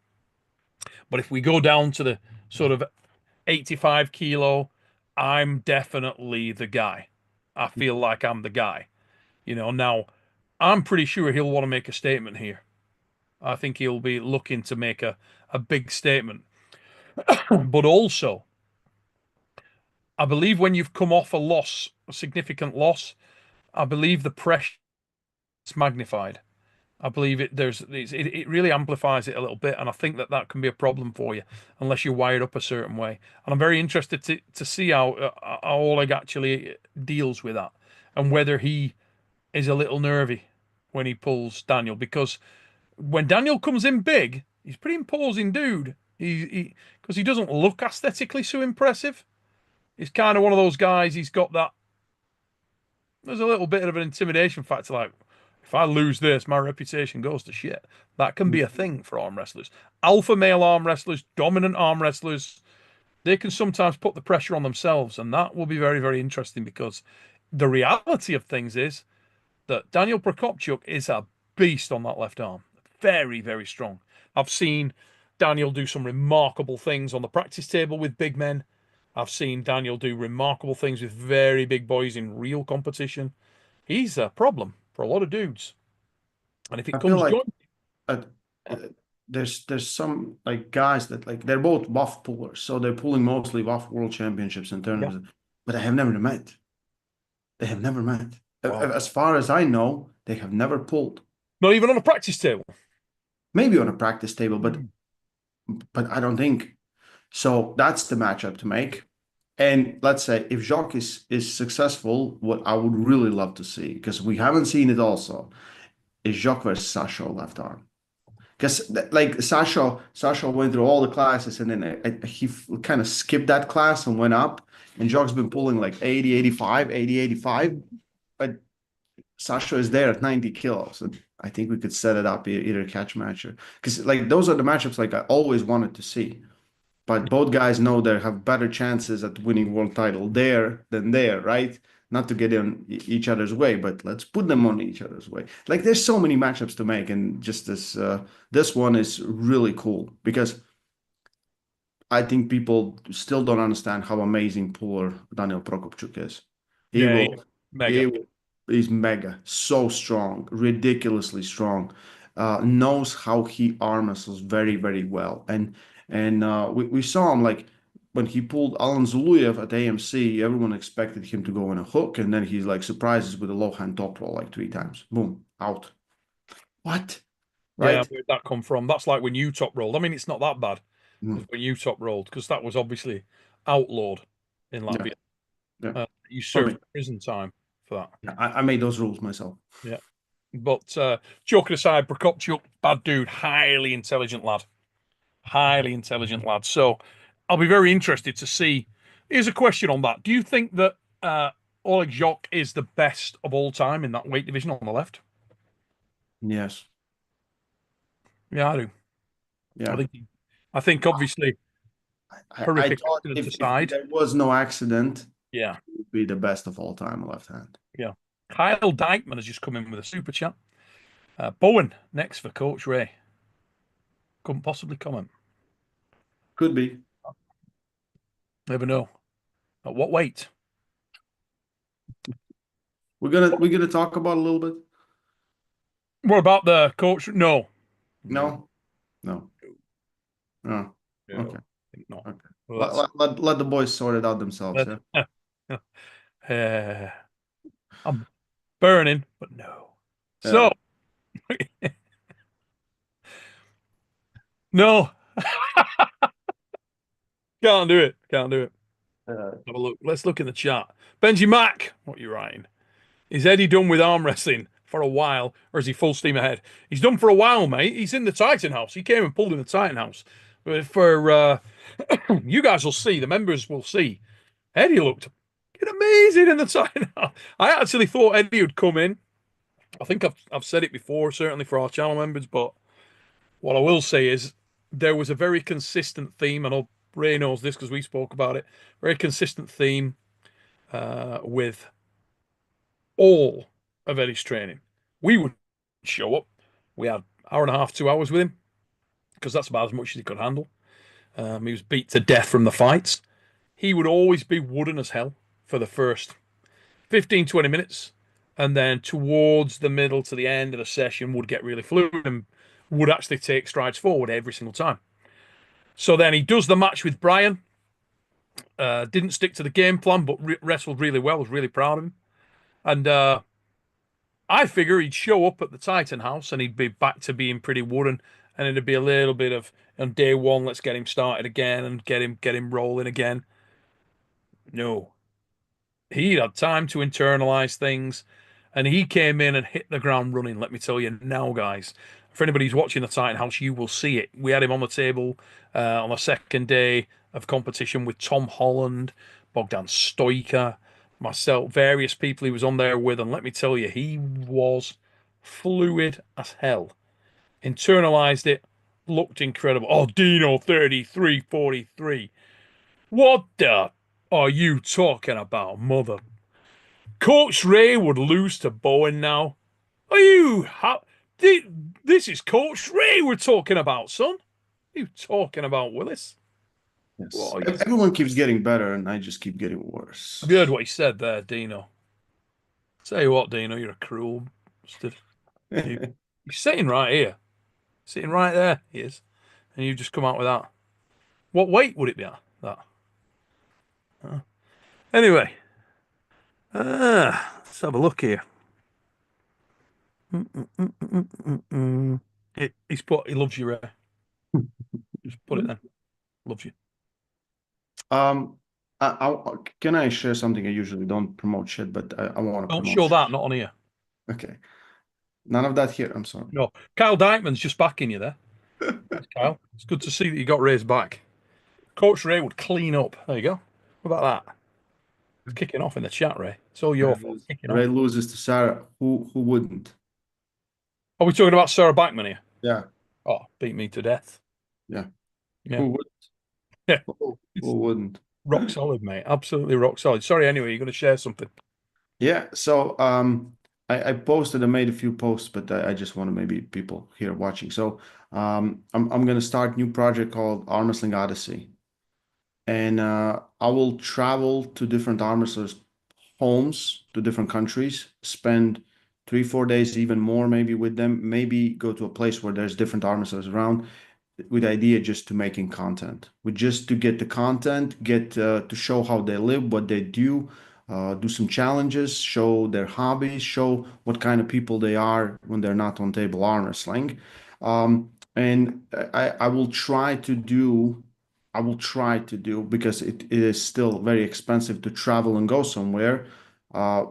But if we go down to the sort of 85 kilo, I'm definitely the guy. I feel like I'm the guy. Now I'm pretty sure he'll want to make a statement here. I think he'll be looking to make a big statement. But also, I believe when you've come off a loss, a significant loss, I believe the pressure is magnified. I believe it really amplifies it a little bit, and I think that can be a problem for you unless you're wired up a certain way. And I'm very interested to see how Oleg actually deals with that, and whether he is a little nervy when he pulls Daniel, because when Daniel comes in big, he's a pretty imposing dude. Because he doesn't look aesthetically so impressive. He's kind of one of those guys. He's got that. There's a little bit of an intimidation factor. Like, if I lose this, my reputation goes to shit. That can be a thing for arm wrestlers. Alpha male arm wrestlers, dominant arm wrestlers, they can sometimes put the pressure on themselves, and that will be very, very interesting because the reality of things is that Daniel Prokopchuk is a beast on that left arm. Very, very strong. I've seen Daniel do some remarkable things on the practice table with big men. I've seen Daniel do remarkable things with very big boys in real competition. He's a problem for a lot of dudes. And if it I feel comes like joint, uh, uh, there's some like guys that like they're both WAF pullers, so they're pulling mostly WAF World Championships and yeah, tournaments, but they have never met. They have never met. wow. As far as I know, they have never pulled. Not even on a practice table. Maybe on a practice table, Mm. but I don't think so. That's the matchup to make. And let's say if Jacques is successful, what I would really love to see, because we haven't seen it also, is Jacques versus Sasha left arm. Because like Sasha went through all the classes and then he kind of skipped that class and went up. And Jock's been pulling like 80, 85, 80, 85. But Sasha is there at 90 kilos. And I think we could set it up either catch match or because like those are the matchups like I always wanted to see. But both guys know they have better chances at winning world title there than there, right? Not to get in each other's way, but let's put them on each other's way. Like there's so many matchups to make, and just this one is really cool because I think people still don't understand how amazing puller Daniel Prokopchuk is. He Yeah, will, mega. he will, he's mega, so strong, ridiculously strong. Knows how he arm wrestles very, very well, and we saw him like when he pulled Alan Zuluyev at AMC. Everyone expected him to go in a hook, and then he's like surprises with a low hand top roll like 3 times. Boom, out. What? Yeah, Right? where'd that come from? That's like when you top rolled. I mean, it's not that bad as Mm. when you top rolled because that was obviously outlawed in Yeah, Latvia. yeah. You For served me, prison time for that. yeah, I made those rules myself. Yeah. But joking aside, Prokopchuk, bad dude, highly intelligent lad. Highly intelligent lad. So I'll be very interested to see. Here's a question on that. Do you think that Oleg Jok is the best of all time in that weight division on the left? Yes. Yeah, I do. I Yeah. think I think obviously I horrific thought accident if aside. there was no accident, Yeah, it would be the best of all time left hand. yeah. Kyle Dykeman has just come in with a super chat. Bowen next for Coach Ray. Couldn't possibly comment. Could be. Never know. At what weight? We're gonna talk about a little bit. What about the coach? No. No. No, no, no. Okay, No. No. okay. Well, Let the boys sort it out themselves. let, Yeah. uh, I'm burning, but no. So, Yeah. no. Can't do it. Can't do it. Uh, Have a look. Let's look in the chat. Benji Mack, what are you writing? Is Eddie done with arm wrestling for a while, or is he full steam ahead? He's done for a while, mate. He's in the Titan House. He came and pulled in the Titan House. But for you guys will see, the members will see. Eddie looked amazing in the Titan House. I actually thought Eddie would come in. I think I've said it before, certainly for our channel members, but what I will say is there was a very consistent theme. I know Ray knows this because we spoke about it. Very consistent theme with all of Eddie's training. We would show up. We had hour and a half, 2 hours with him because that's about as much as he could handle. He was beat to death from the fights. He would always be wooden as hell for the first 15, 20 minutes. And then towards the middle to the end of the session would get really fluid and would actually take strides forward every single time. So then he does the match with Brian. Didn't stick to the game plan, but wrestled really well. Was really proud of him. And I figure he'd show up at the Titan House and he'd be back to being pretty wooden, and it'd be a little bit of on day one, let's get him started again and get him rolling again. No, he'd had time to internalize things, and he came in and hit the ground running. Let me tell you now, guys. For anybody who's watching the Titan House, you will see it. We had him on the table on the second day of competition with Tom Holland, Bogdan Stoiker, myself, various people he was on there with, and let me tell you, he was fluid as hell. Internalized it, looked incredible. Oh, Dino 33-43. What the are you talking about, mother? Coach Ray would lose to Bowen now. Are you this is Coach Ray we're talking about, son. Are you talking about Willis? yes. What are you? Everyone keeps getting better, and I just keep getting worse. Have you heard what he said there, Dino? Tell you what, Dino, you're a cruel bastard. You, he's sitting right here. Sitting right there, he is. And you just come out with that. What weight would it be at? That. Anyway, let's have a look here. He's put, he loves you, Ray. Just put it then. Loves you. Um, can I share something? I usually don't promote shit, but I want to Don't promote show shit. that, not on here. Okay. None of that here. I'm sorry. No. Kyle Dykeman's just backing you there. Thanks, Kyle. It's good to see that you got Ray's back. Coach Ray would clean up. There you go. What about that? It's kicking off in the chat, Ray. It's all your fault. Kicking Ray off. loses to Sarah. Who wouldn't? Are we talking about Sarah Backman here? Yeah, Oh, beat me to death. yeah. Yeah. Who would? Yeah. Who It's wouldn't? rock solid, mate. Absolutely rock solid. Sorry, anyway, you're going to share something. Yeah. So I posted and made a few posts, but I just want to maybe people here watching. So I'm gonna start a new project called Arm Wrestling Odyssey, and I will travel to different arm wrestlers' homes, to different countries, spend 3 4 days, even more, maybe with them. Maybe go to a place where there's different arm wrestlers around, with the idea just to making content, with just to get the content, get to show how they live, what they do some challenges, show their hobbies, show what kind of people they are when they're not on table arm wrestling. And I will try to do, I will try to do, because it is still very expensive to travel and go somewhere. Uh,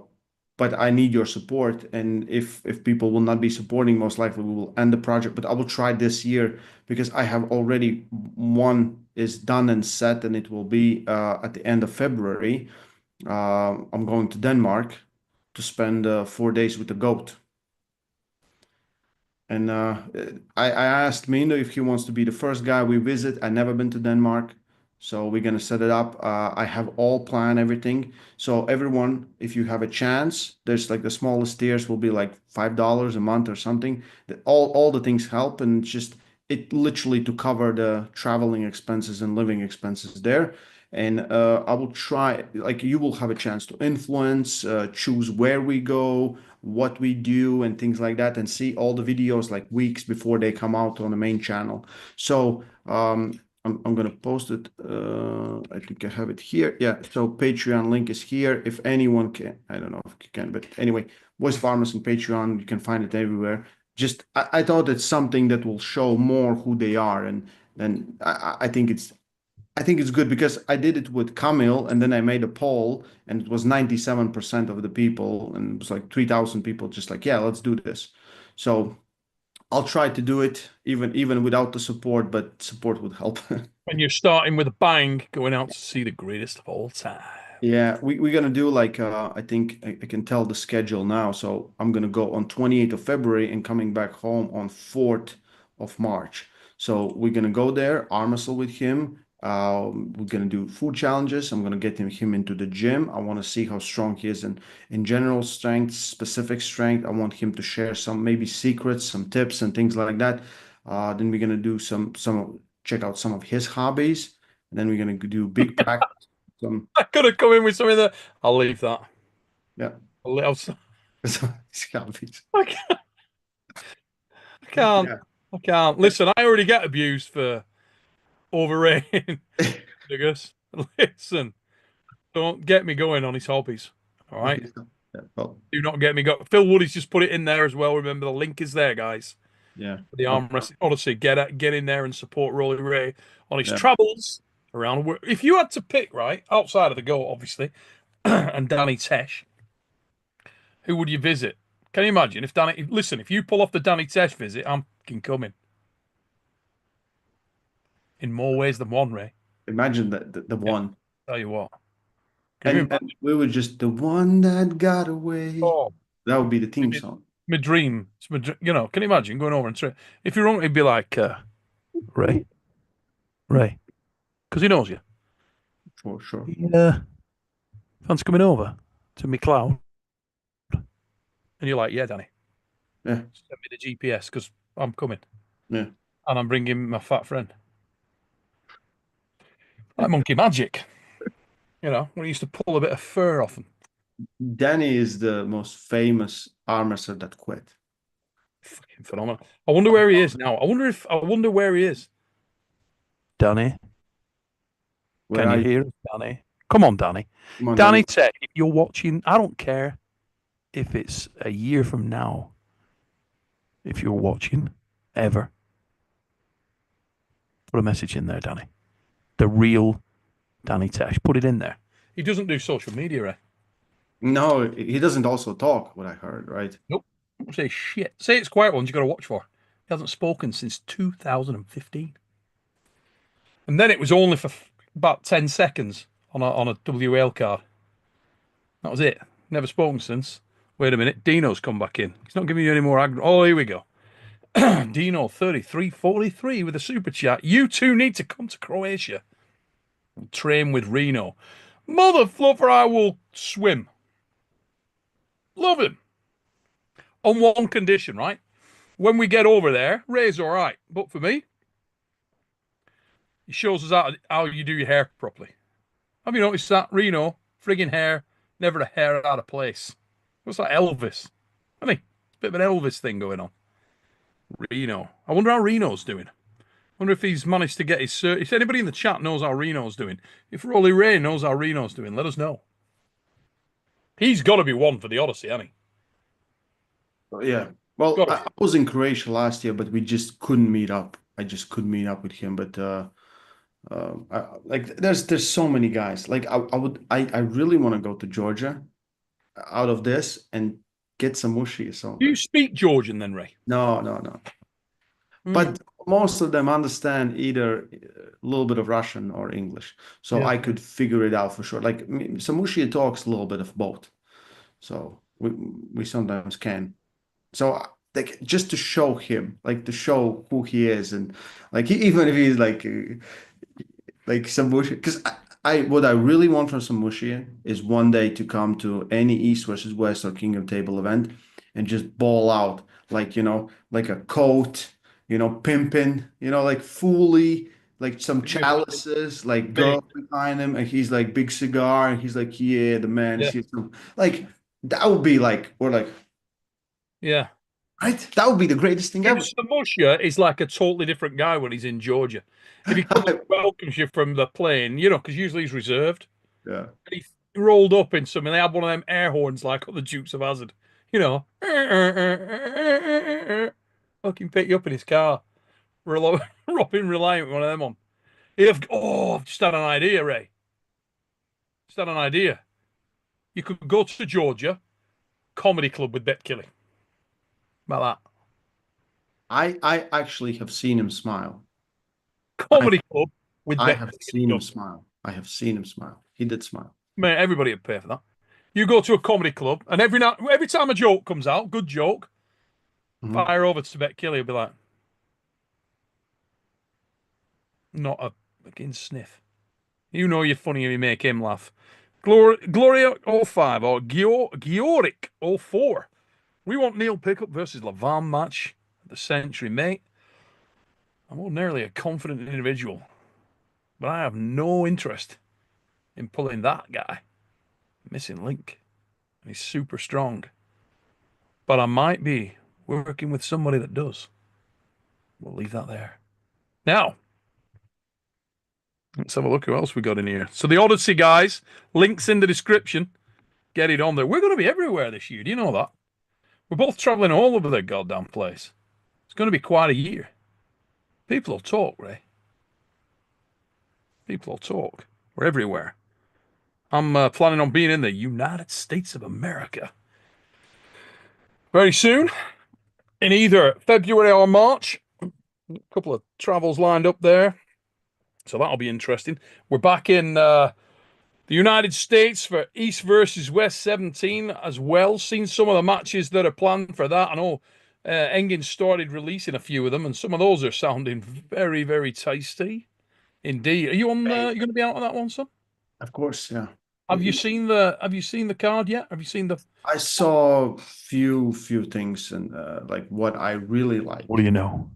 but I need your support. And if people will not be supporting, most likely we will end the project. But I will try this year, because I have already one is done and set, and it will be at the end of February. I'm going to Denmark to spend 4 days with the goat. And I asked Mindo if he wants to be the first guy we visit. I never been to Denmark, so we're gonna set it up. I have all planned everything. So everyone, if you have a chance, there's like the smallest tiers will be like $5 a month or something. All the things help, and just it literally to cover the traveling expenses and living expenses there. And I will try, like you will have a chance to influence, choose where we go, what we do, and things like that, and see all the videos like weeks before they come out on the main channel. So I'm gonna post it. I think I have it here. Yeah. So Patreon link is here. If anyone can, I don't know if you can, but anyway, Voice Farmers and Patreon, you can find it everywhere. Just I thought it's something that will show more who they are, and then I think it's good, because I did it with Camille, and then I made a poll, and it was 97% of the people, and it was like 3,000 people just like, yeah, let's do this. So I'll try to do it even without the support, but support would help. When you're starting with a bang, going out to see the greatest of all time. Yeah, we're gonna do like I think I can tell the schedule now. So I'm gonna go on 28th of February and coming back home on 4th of March. So we're gonna go there, arm wrestle with him. We're gonna do food challenges. I'm gonna get him into the gym. I want to see how strong he is in general strength, specific strength. I want him to share some maybe secrets, some tips and things like that. Then we're gonna do some check out some of his hobbies. And then we're gonna do big practice. Some I could have come in with something that I'll leave that. yeah. I'll, Scalpies. I can't. I can't. Yeah. I can't. Listen, I already get abused for overrating Diggers. Listen, don't get me going on his hobbies. All right. Yeah. Well, Do not get me go. Phil Woody's just put it in there as well. Remember, the link is there, guys. yeah. For the arm wrestling. Honestly, get in there and support Rolly Ray on his Yeah. travels around the world. If you had to pick, right, outside of the goal, obviously, and Danny Tesh, who would you visit? Can you imagine if Danny? Listen, if you pull off the Danny Tesh visit, I'm fucking coming in more ways than one, Ray. Imagine that the Yeah, one. tell you what. Can you And imagine? we were just the one that got away. Oh, That would be the theme song. my dream. It's my, you know, can you imagine going over and if you're wrong, he'd be like, Ray, Ray, because he knows you. For sure. Yeah, fan's coming over to me cloud, and you're like, yeah, Danny, Yeah. send me the GPS because I'm coming, Yeah. and I'm bringing my fat friend. Like monkey magic, you know, when he used to pull a bit of fur off him. Danny is the most famous arm wrestler that quit. Fucking phenomenal. I wonder where he is now. I wonder where he is. Danny, Where can are you you? hear us, Danny? Come on, Danny. Come on, Danny Danny. said, if you're watching, I don't care if it's a year from now, if you're watching, ever, put a message in there, Danny. The real Danny Tesh. Put it in there. He doesn't do social media, eh? No, he doesn't also talk, what I heard, right? Nope. Don't say shit. Say it's quiet ones you got to watch for. He hasn't spoken since 2015. And then it was only for about 10 seconds on a WL card. That was it. Never spoken since. Wait a minute. Dino's come back in. He's not giving you any more Oh, here we go. Dino 3343 with a super chat. You two need to come to Croatia and train with Reno. Mother fluffer, I will swim. Love him. On one condition, right? When we get over there, Ray's all right. But for me, he shows us how you do your hair properly. Have you noticed that? Reno, frigging hair, never a hair out of place. Looks like Elvis. I mean, it's a bit of an Elvis thing going on. Reno. I wonder how Reno's doing. I wonder if he's managed to get his cert. If anybody in the chat knows how Reno's doing, if Rolly Ray knows how Reno's doing, let us know. He's got to be one for the Odyssey, hasn't he? Yeah. he? Well, I was in Croatia last year, but we just couldn't meet up. I just couldn't meet up with him. But like, there's so many guys. Like, I really want to go to Georgia out of this and get some mushi or something. Do you speak Georgian then, Ray? No. But most of them understand either a little bit of Russian or English, so I could figure it out for sure. Like Samushi talks a little bit of both, so we sometimes can. So like just to show him, like to show who he is, and like even if he's like Samushi, because I what I really want from Samushi is one day to come to any East versus West or King of Table event and just ball out like like a coat. Pimping, like fully, like some chalices, like girls behind him, and he's like big cigar, and he's like, yeah, the man is here. Like that would be like, or like, yeah, right? That would be the greatest thing ever. Samusha is like a totally different guy when he's in Georgia. If he welcomes you from the plane, because usually he's reserved. Yeah. And he rolled up in something. They had one of them air horns like on the Dukes of Hazzard. Fucking pick you up in his car. Robin Reliant, one of them on. I've just had an idea, Ray. Just had an idea. You could go to Georgia, comedy club with Bet Killy. About that. I actually have seen him smile. Comedy club with I have seen him smile. I have seen him smile. He did smile. Man, everybody would pay for that. You go to a comedy club, and every time a joke comes out, good joke, fire over to Bet Killy, will be like, not a fucking sniff. You know you're funny if you make him laugh. Gloria 05 or Georic 04. We want Neil Pickup versus Lavan match at the Century, mate. I'm ordinarily a confident individual, but I have no interest in pulling that guy. Missing link. And he's super strong. But I might be working with somebody that does. We'll leave that there. Now, let's have a look who else we got in here. So the Odyssey guys, links in the description. Get it on there. We're going to be everywhere this year. Do you know that? We're both traveling all over the goddamn place. It's going to be quite a year. People will talk, Ray. People will talk. We're everywhere. I'm planning on being in the United States of America very soon, in either February or March. A couple of travels lined up there, so that'll be interesting. We're back in the United States for East versus West 17 as well. Seen some of the matches that are planned for that. I know Engin started releasing a few of them, and some of those are sounding very, very tasty indeed. Are you on? You going to be out on that one, son? Of course, yeah. Have you seen the card yet? Have you seen the? I saw few things, and like what I really like. What do you know?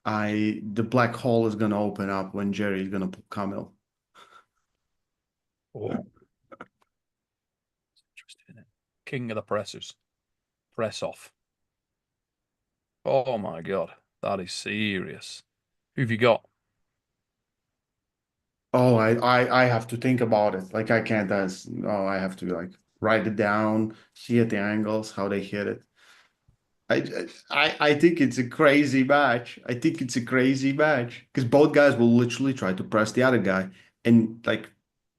The black hole is gonna open up when Jerry is gonna pull Camille. Oh, interested in it. King of the pressers, press off. Oh my God, that is serious. Who've you got? Oh, I have to think about it. Like I can't I have to like write it down, see at the angles how they hit it. I think it's a crazy match. I think it's a crazy match because both guys will literally try to press the other guy, and like,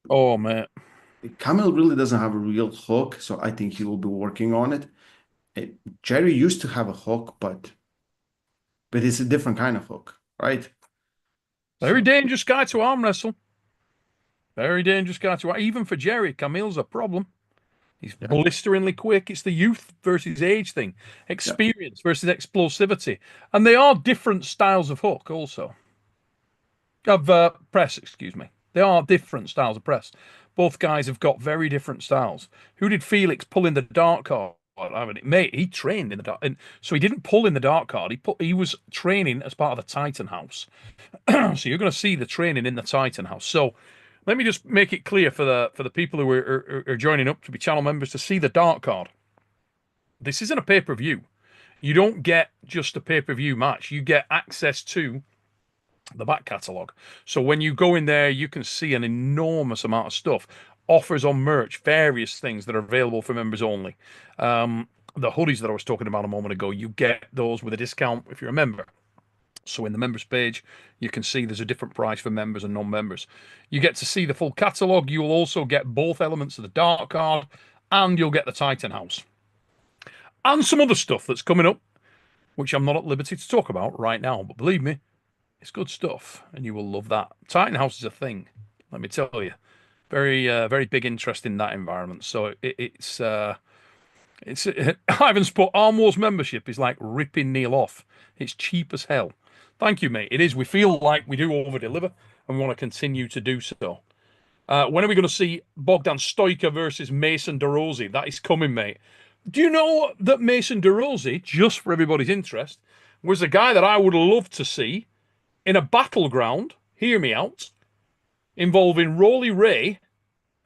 oh man, Camille really doesn't have a real hook, so I think he will be working on it. Jerry used to have a hook, but but it's a different kind of hook, right? Very So dangerous guy to arm wrestle. Very dangerous guy to even for Jerry. Camille's a problem. He's yeah, blisteringly quick. It's the youth versus age thing, yeah. experience versus explosivity, and they are different styles of hook also. Of press, excuse me. They are different styles of press. Both guys have got very different styles. Who did Felix pull in the dark card? I mean, mate, he trained in the dark, and so he didn't pull in the dark card. He was training as part of the Titan House. So you're going to see the training in the Titan House. So let me just make it clear for the people who are joining up to be channel members to see the dark card. This isn't a pay-per-view. You don't get just a pay-per-view match. You get access to the back catalogue. So when you go in there, you can see an enormous amount of stuff. Offers on merch, various things that are available for members only. The hoodies that I was talking about a moment ago, you get those with a discount if you're a member. So in the members page, you can see there's a different price for members and non-members. You get to see the full catalogue. You will also get both elements of the dark card, and you'll get the Titan House and some other stuff that's coming up, which I'm not at liberty to talk about right now. But believe me, it's good stuff, and you will love that. Titan House is a thing, let me tell you. Very, very big interest in that environment. So it's Ivan's put Arm Wars membership is like ripping Neil off. It's cheap as hell. Thank you, mate. It is. We feel like we do over deliver, and we want to continue to do so. When are we going to see Bogdan Stoica versus Mason DeRozzi? That is coming, mate. Do you know that Mason DeRozzi, just for everybody's interest, was a guy that I would love to see in a battleground? Hear me out. Involving Rolly Ray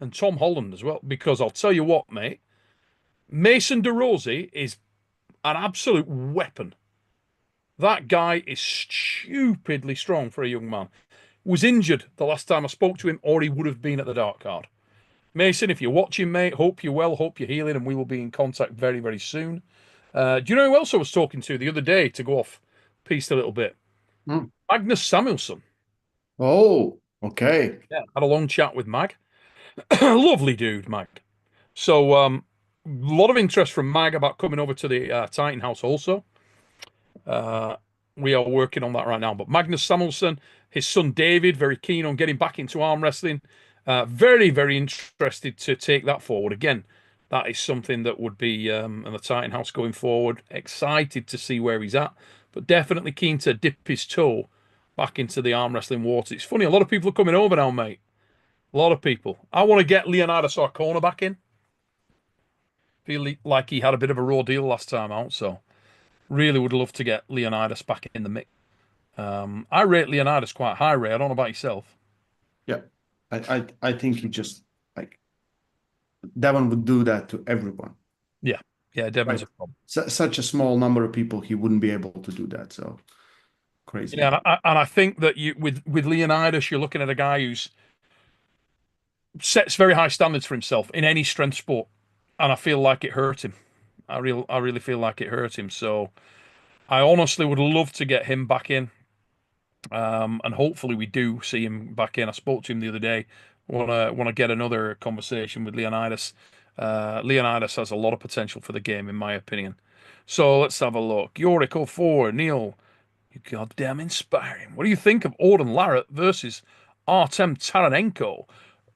and Tom Holland as well. Because I'll tell you what, mate, Mason DeRozzi is an absolute weapon. That guy is stupidly strong for a young man. Was injured the last time I spoke to him, or he would have been at the dark card. Mason, if you're watching, mate, hope you're well, hope you're healing, and we will be in contact very, very soon. Do you know who else I was talking to the other day to go off piste a little bit? Hmm. Magnus Samuelsson. Oh, okay. Yeah, had a long chat with Mag. Lovely dude, Mag. So, a lot of interest from Mag about coming over to the Titan House also. Uh, we are working on that right now. But Magnus Samuelsson, his son David, very keen on getting back into arm wrestling. Very, very interested to take that forward. Again, that is something that would be in the Titan House going forward. Excited to see where he's at, but definitely keen to dip his toe back into the arm wrestling water. It's funny, a lot of people are coming over now, mate. A lot of people. I want to get Leonidas Arcona back in. Feel like he had a bit of a raw deal last time out, so really would love to get Leonidas back in the mix. I rate Leonidas quite high, Ray. I don't know about yourself. Yeah. I think he just like Devon would do that to everyone. Yeah, yeah, Devon's Right. a problem. Such a small number of people, he wouldn't be able to do that. So crazy. Yeah, and I think that you with Leonidas, you're looking at a guy who's sets very high standards for himself in any strength sport, and I feel like it hurt him. I really feel like it hurt him. So I honestly would love to get him back in, and hopefully we do see him back in. I spoke to him the other day. Want to get another conversation with Leonidas. Leonidas has a lot of potential for the game, in my opinion. So let's have a look. Yorick 04, Neil, you goddamn inspiring. What do you think of Odin Larratt versus Artem Taranenko?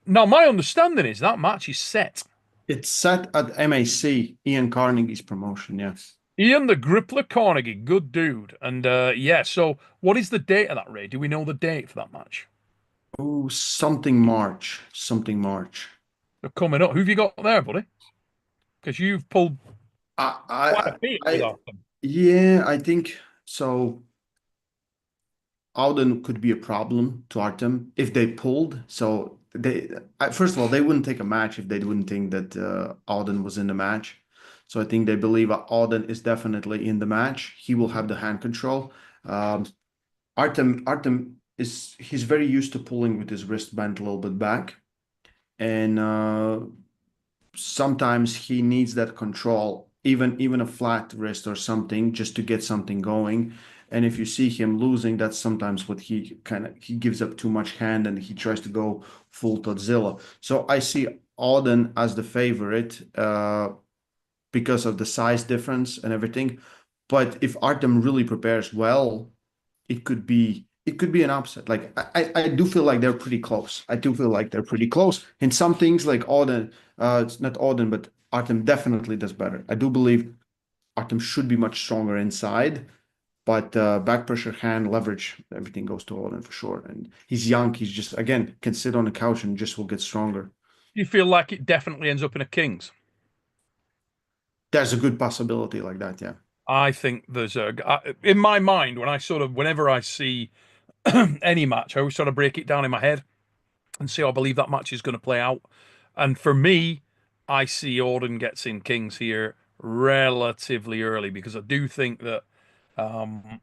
Now, my understanding is that match is set. It's set at MAC, Ian Carnegie's promotion. Yes. Ian the Grippler Carnegie, good dude. And yeah, so what is the date of that, Ray? Do we know the date for that match? Oh, something March. Something March. They're coming up. Who have you got there, buddy? Because you've pulled I, quite a I, bit with I, Artem. yeah, I think so. Auden could be a problem to Artem if they pulled. So first of all, they wouldn't take a match if they wouldn't think that Auden was in the match. So I think they believe Auden is definitely in the match. He will have the hand control. Artem he's very used to pulling with his wrist bent a little bit back, and sometimes he needs that control, even a flat wrist or something, just to get something going. And if you see him losing, that's sometimes what he gives up too much hand and he tries to go full Godzilla. So I see Auden as the favorite because of the size difference and everything. But if Artem really prepares well, it could be an upset. Like I do feel like they're pretty close. I do feel like they're pretty close. In some things, like Auden, it's not Auden, but Artem definitely does better. I do believe Artem should be much stronger inside, but back pressure, hand leverage, everything goes to Auden for sure. And he's young. He's just again can sit on the couch and just will get stronger. You feel like it definitely ends up in a Kings? There's a good possibility like that. Yeah. I think there's in my mind, whenever I see any match, I always sort of break it down in my head and see how I believe that match is going to play out. And for me, I see Auden gets in Kings here relatively early because I do think that um,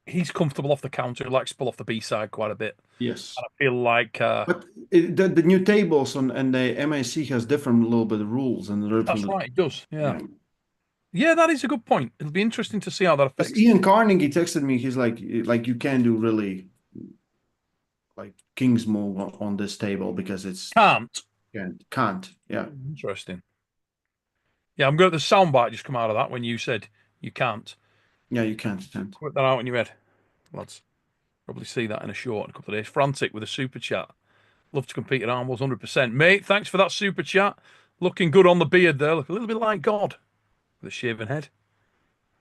he's comfortable off the counter, likes to pull off the B side quite a bit. Yes. And I feel like But the new tables on and the MAC has different little bit of rules and the European that's League. right, it does. Yeah. Yeah. Yeah, that is a good point. It'll be interesting to see how that Because affects. Ian Carnegie texted me, he's like you can't do really like king's move on this table because it's Can't. can't. Yeah. Interesting. Yeah, I'm going to the soundbite just come out of that when you said you can't. Yeah, you can't. Put that out in your head, lads. Probably see that in a short in a couple of days. Frantic with a super chat. Love to compete at Armwars 100%. Mate, thanks for that super chat. Looking good on the beard there. Look a little bit like God with a shaven head.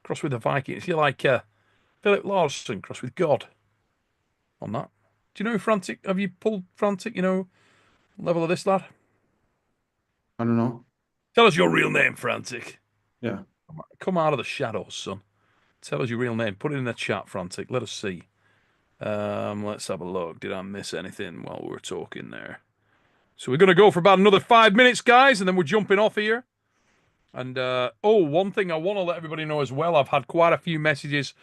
Cross with the Vikings. You're like Philip Larson cross with God on that. Do you know Frantic? Have you pulled Frantic, level of this lad? I don't know. Tell us your real name, Frantic. Yeah. Come out of the shadows, son. Tell us your real name. Put it in the chat, Frantic. Let us see. Let's have a look. Did I miss anything while we were talking there? So we're going to go for about another 5 minutes, guys, and then we're jumping off here. And one thing I want to let everybody know as well, I've had quite a few messages.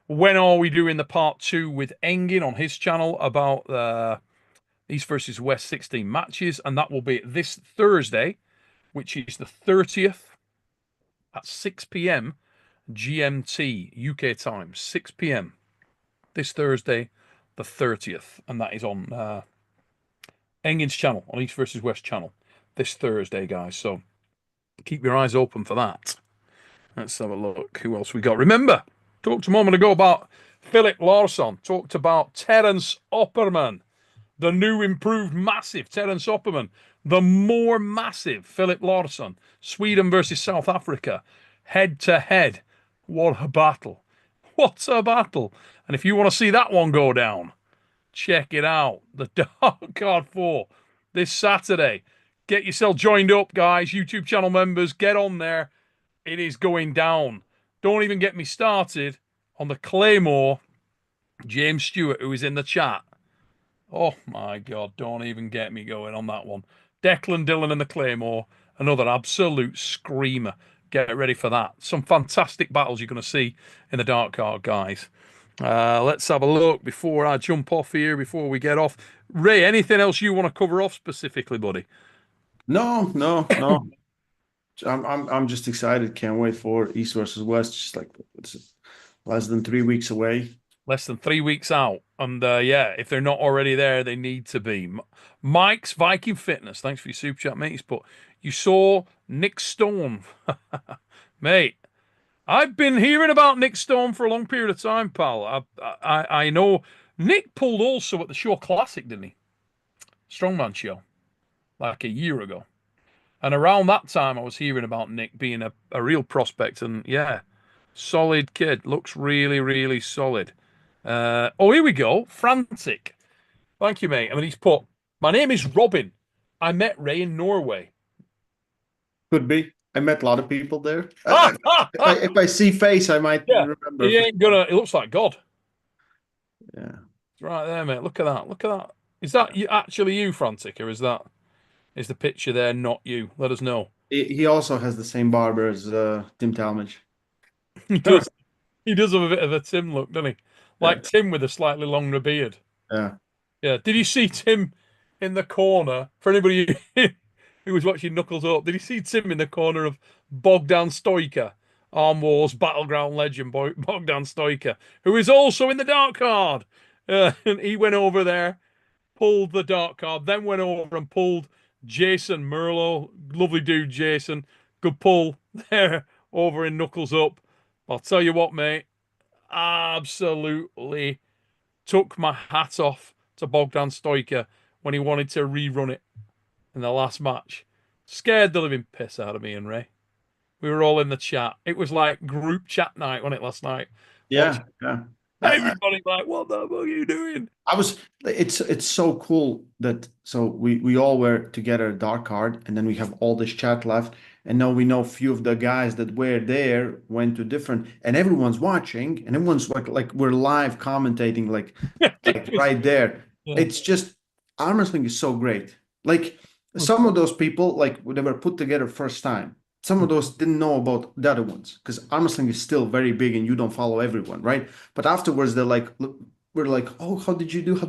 When are we doing the part 2 with Engin on his channel about East versus West 16 matches? And that will be this Thursday, which is the 30th at 6 p.m. GMT UK time, 6 p.m. this Thursday, the 30th, and that is on Engin's channel, on East versus West channel, this Thursday, guys. So keep your eyes open for that. Let's have a look. Who else we got? Remember, talked a moment ago about Philip Larsson. Talked about Terence Opperman, the new improved massive Terence Opperman, the more massive Philip Larsson. Sweden versus South Africa, head to head. What a battle! What a battle! And if you want to see that one go down, check it out. The Dark Card 4 this Saturday. Get yourself joined up, guys. YouTube channel members, get on there. It is going down. Don't even get me started on the Claymore, James Stewart, who is in the chat. Oh my God, don't even get me going on that one. Declan Dillon and the Claymore, another absolute screamer. Get ready for that. Some fantastic battles you're going to see in the Dark Card, guys. Let's have a look before I jump off here, before we get off. Ray, anything else you want to cover off specifically, buddy? No. I'm just excited. Can't wait for East versus West. Just like it's less than 3 weeks away. Less than 3 weeks out. And yeah, if they're not already there, they need to be. Mike's Viking Fitness. Thanks for your super chat, mate. But you saw Nick Storm. Mate, I've been hearing about Nick Storm for a long period of time, pal. I know Nick pulled also at the Show Classic, didn't he? Strongman show, like a year ago. And around that time, I was hearing about Nick being a real prospect. And yeah, solid kid. Looks really, really solid. Here we go. Frantic. Thank you, mate. I mean, he's put, my name is Robin. I met Ray in Norway. Could be. I met a lot of people there. If I see face, I might Yeah, remember. he ain't gonna. It looks like God. Yeah. It's right there, mate. Look at that. Look at that. Is that you, actually you, Frantic, or is the picture there not you? Let us know. He also has the same barber as Tim Talmadge. He does. He does have a bit of a Tim look, doesn't he? Like Yeah. Tim with a slightly longer beard. Yeah. Yeah. Did you see Tim in the corner? For anybody who was watching Knuckles Up, did you see Tim in the corner of Bogdan Stoica, Arm Wars Battleground legend Bogdan Stoica, who is also in the dark card? And he went over there, pulled the dark card, then went over and pulled Jason Merlo. Lovely dude, Jason. Good pull there over in Knuckles Up. I'll tell you what, mate. Absolutely took my hat off to Bogdan Stoiker when he wanted to rerun it in the last match. Scared the living piss out of me and Ray. We were all in the chat. It was like group chat night, wasn't it, last night? Watching Yeah, yeah. everybody like, what the fuck are you doing? I was it's so cool that so we all were together at Dark Card and then we have all this chat left and now we know few of the guys that were there went to different and everyone's watching and everyone's like we're live commentating like It was, right there. yeah. It's just arm wrestling is so great. Like some of those people like they were put together first time. Some of those didn't know about the other ones because arm wrestling is still very big and you don't follow everyone, right? But afterwards they're like, look, we're like, oh, how did you do? How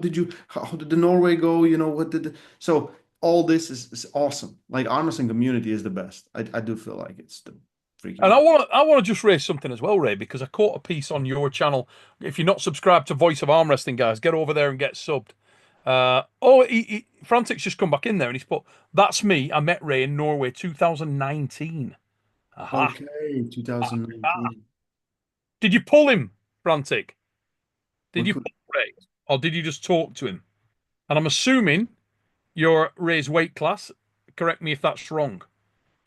did the Norway go? You know, what did so all this is awesome. Like arm wrestling community is the best. I do feel like it's the freaking And best. I want to just raise something as well, Ray, because I caught a piece on your channel. If you're not subscribed to Voice of Arm Wrestling, guys, get over there and get subbed. Frantic's just come back in there and he's put, "That's me. I met Ray in Norway 2019." Aha. Okay, Ah. 2019. Did you pull him, Frantic? We Did you put pull Ray? Or did you just talk to him? And I'm assuming you're Ray's weight class. Correct me if that's wrong.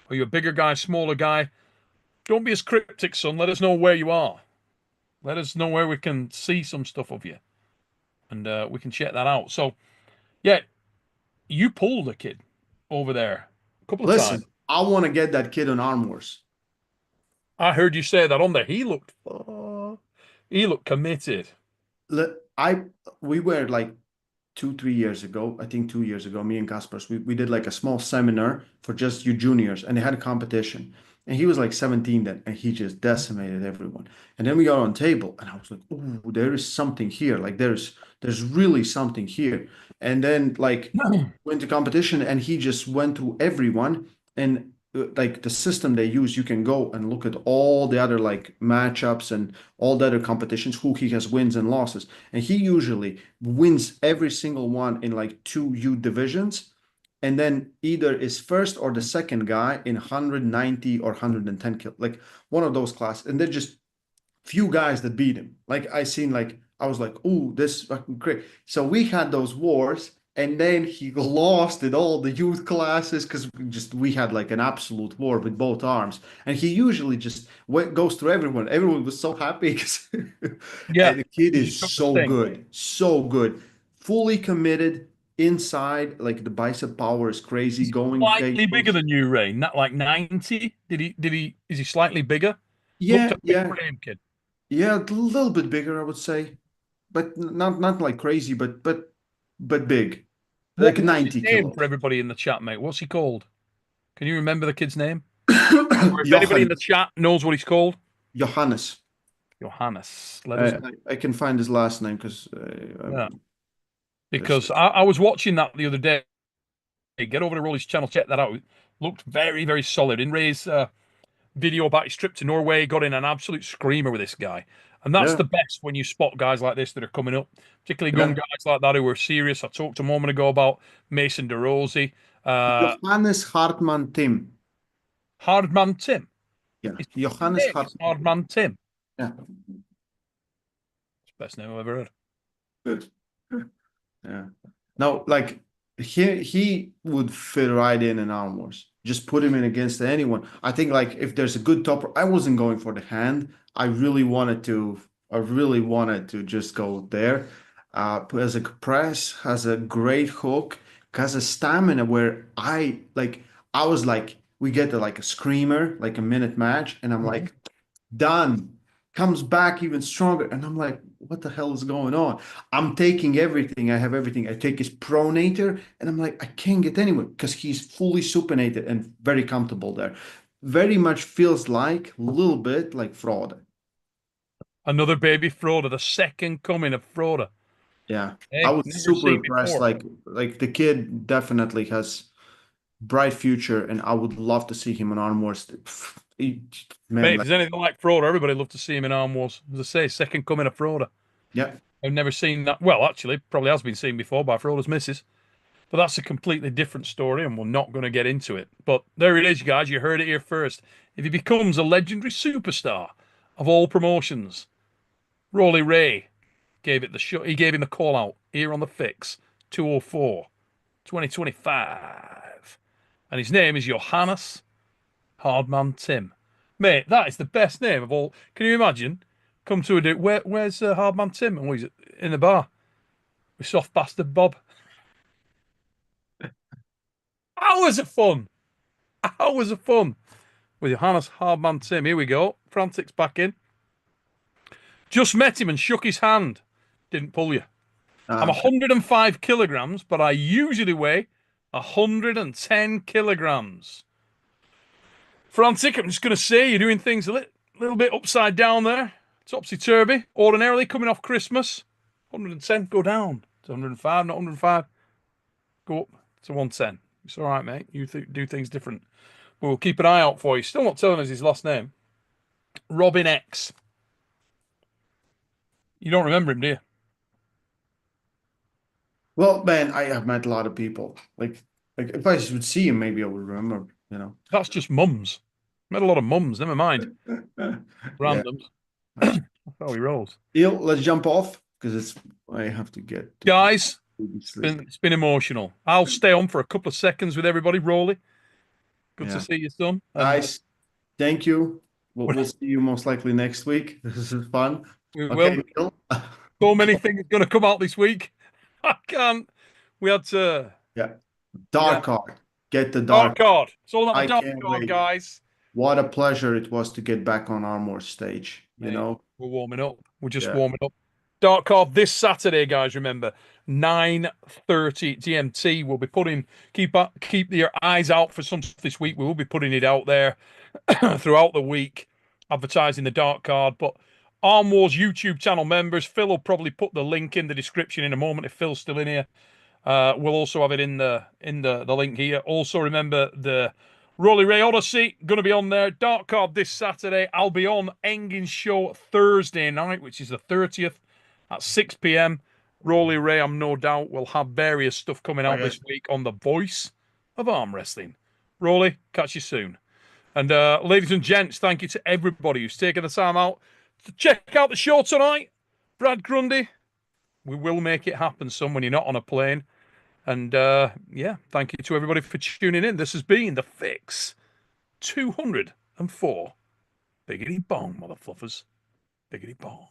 Are you a bigger guy, smaller guy? Don't be as cryptic, son. Let us know where you are. Let us know where we can see some stuff of you, and we can check that out. So, yeah, you pulled a kid over there a couple of times. listen. I want to get that kid on Arm Wars. I heard you say that on there. He looked committed. I we were like 2 3 years ago, I think 2 years ago, me and Kaspers, we did like a small seminar for just you juniors, and they had a competition. And he was like 17 then, and he just decimated everyone. And then we got on table, and I was like, "Oh, there is something here. Like there's really something here." And then like went to competition, and he just went through everyone. And like the system they use, you can go and look at all the other like matchups and all the other competitions, who he has wins and losses. And he usually wins every single one in like two U divisions, and then either is first or the second guy in 190 or 110 kill, like one of those classes. And they're just few guys that beat him. Like I seen, like I was like, "Ooh, this is fucking great." So we had those wars, and then he lost in all the youth classes because we had like an absolute war with both arms. And he usually just goes through everyone. Everyone was so happy because Yeah, and the kid because you is took the so thing. good, so good, fully committed inside. Like the bicep power is crazy. He's Going slightly bigger tables. than you, Ray. Not like 90. Is he slightly bigger? Looked Yeah, a big yeah, frame, kid. yeah. A little bit bigger, I would say, but not like crazy, but big, like What's his 90 name for kilos. everybody in the chat, mate? What's he called? Can you remember the kid's name? Or if anybody in the Johannes. chat knows what he's called? Johannes. Johannes. Let us I, know. I can find his last name because Yeah. this Because I was watching that the other day. Get over to Rolly's channel, check that out. Looked very, very solid. In Ray's video about his trip to Norway, got in an absolute screamer with this guy. And that's yeah, the best when you spot guys like this that are coming up, particularly young yeah. guys like that who are serious. I talked a moment ago about Mason DeRossi. Johannes Hartman Tim. Hardman Tim. Yeah, His Johannes name is Hartman Tim. Hardman Tim. Yeah. It's the best name I've ever heard. Good. Yeah. No, like he would fit right in Arm Wars. Just put him in against anyone. I think like if there's a good topper, I wasn't going for the hand. I really wanted to just go there. As a press, has a great hook, has a stamina where I was like, we get like a screamer, like a minute match, and I'm Mhm. like, done. Comes back even stronger. And I'm like, what the hell is going on? I'm taking everything. I have everything. I take his pronator and I'm like, I can't get anywhere because he's fully supinated and very comfortable there. Very much feels like a little bit like Fraude. Another baby Froda, the second coming of Froda. Yeah. I Hey, was never super seen impressed. before. Like the kid definitely has bright future and I would love to see him on Arm Wars. Mate, Man, if like there's anything like Froda, everybody love to see him in Arm Wars. As I say, second coming of Froda. yeah. I've never seen that. Well, actually, probably has been seen before by Froda's missus. But that's a completely different story, and we're not going to get into it. But there it is, guys. You heard it here first. If he becomes a legendary superstar, of all promotions, Rolly Ray gave it the shot. He gave him the call out here on the Fix 204 2025. And his name is Johannes Hardman Tim. Mate, that is the best name of all. Can you imagine? Come to a do. Where's Hardman Tim? And he's in the bar with soft bastard Bob. Hours of fun. Hours of fun with Johannes Hardman Tim. Here we go. Frantic's back in. Just met him and shook his hand. Didn't pull you. I'm Okay. 105 kilograms, but I usually weigh 110 kilograms. Frantic, I'm just going to say you're doing things a little bit upside down there. Topsy-turvy. Ordinarily coming off Christmas. 110, go down to 105, not 105. Go up to 110. It's all right, mate. You do things different. We'll keep an eye out for you. Still not telling us his last name. Robin X. You don't remember him, do you? Well, man, I have met a lot of people. Like if I would see him, maybe I would remember, you know. That's just mums. Met a lot of mums, never mind. Yeah. Randoms. That's how he rolls. Deal, let's jump off because I have to get to Guys, sleep. it's been emotional. I'll stay on for a couple of seconds with everybody, Rolly. Good to Yeah. see you, son. And Guys, thank you. We'll see you most likely next week. This is fun. we Okay, will. Neil? So many things going to come out this week. I can't. We had to. Yeah. Dark Yeah. card. Get the Dark dark. card. It's all about I the dark can't card, wait. guys. What a pleasure it was to get back on Armor stage, you Mate, know? we're warming up. We're just Yeah. warming up. Dark card this Saturday, guys. Remember, 9:30 GMT. We'll be putting keep your eyes out for some this week. We will be putting it out there throughout the week, advertising the dark card. But Arm Wars YouTube channel members, Phil will probably put the link in the description in a moment if Phil's still in here. We'll also have it in the link here. Also remember the Rolly Ray Odyssey going to be on there. Dark card this Saturday. I'll be on Engin's show Thursday night, which is the 30th at 6 p.m. Rolly Ray, I'm no doubt, will have various stuff coming out this week on the voice of arm wrestling. Rolly, catch you soon. And ladies and gents, thank you to everybody who's taken the time out to check out the show tonight. Brad Grundy, we will make it happen, son, when you're not on a plane. And yeah, thank you to everybody for tuning in. This has been The Fix 204. Biggity bong, mother fluffers. Biggity bong.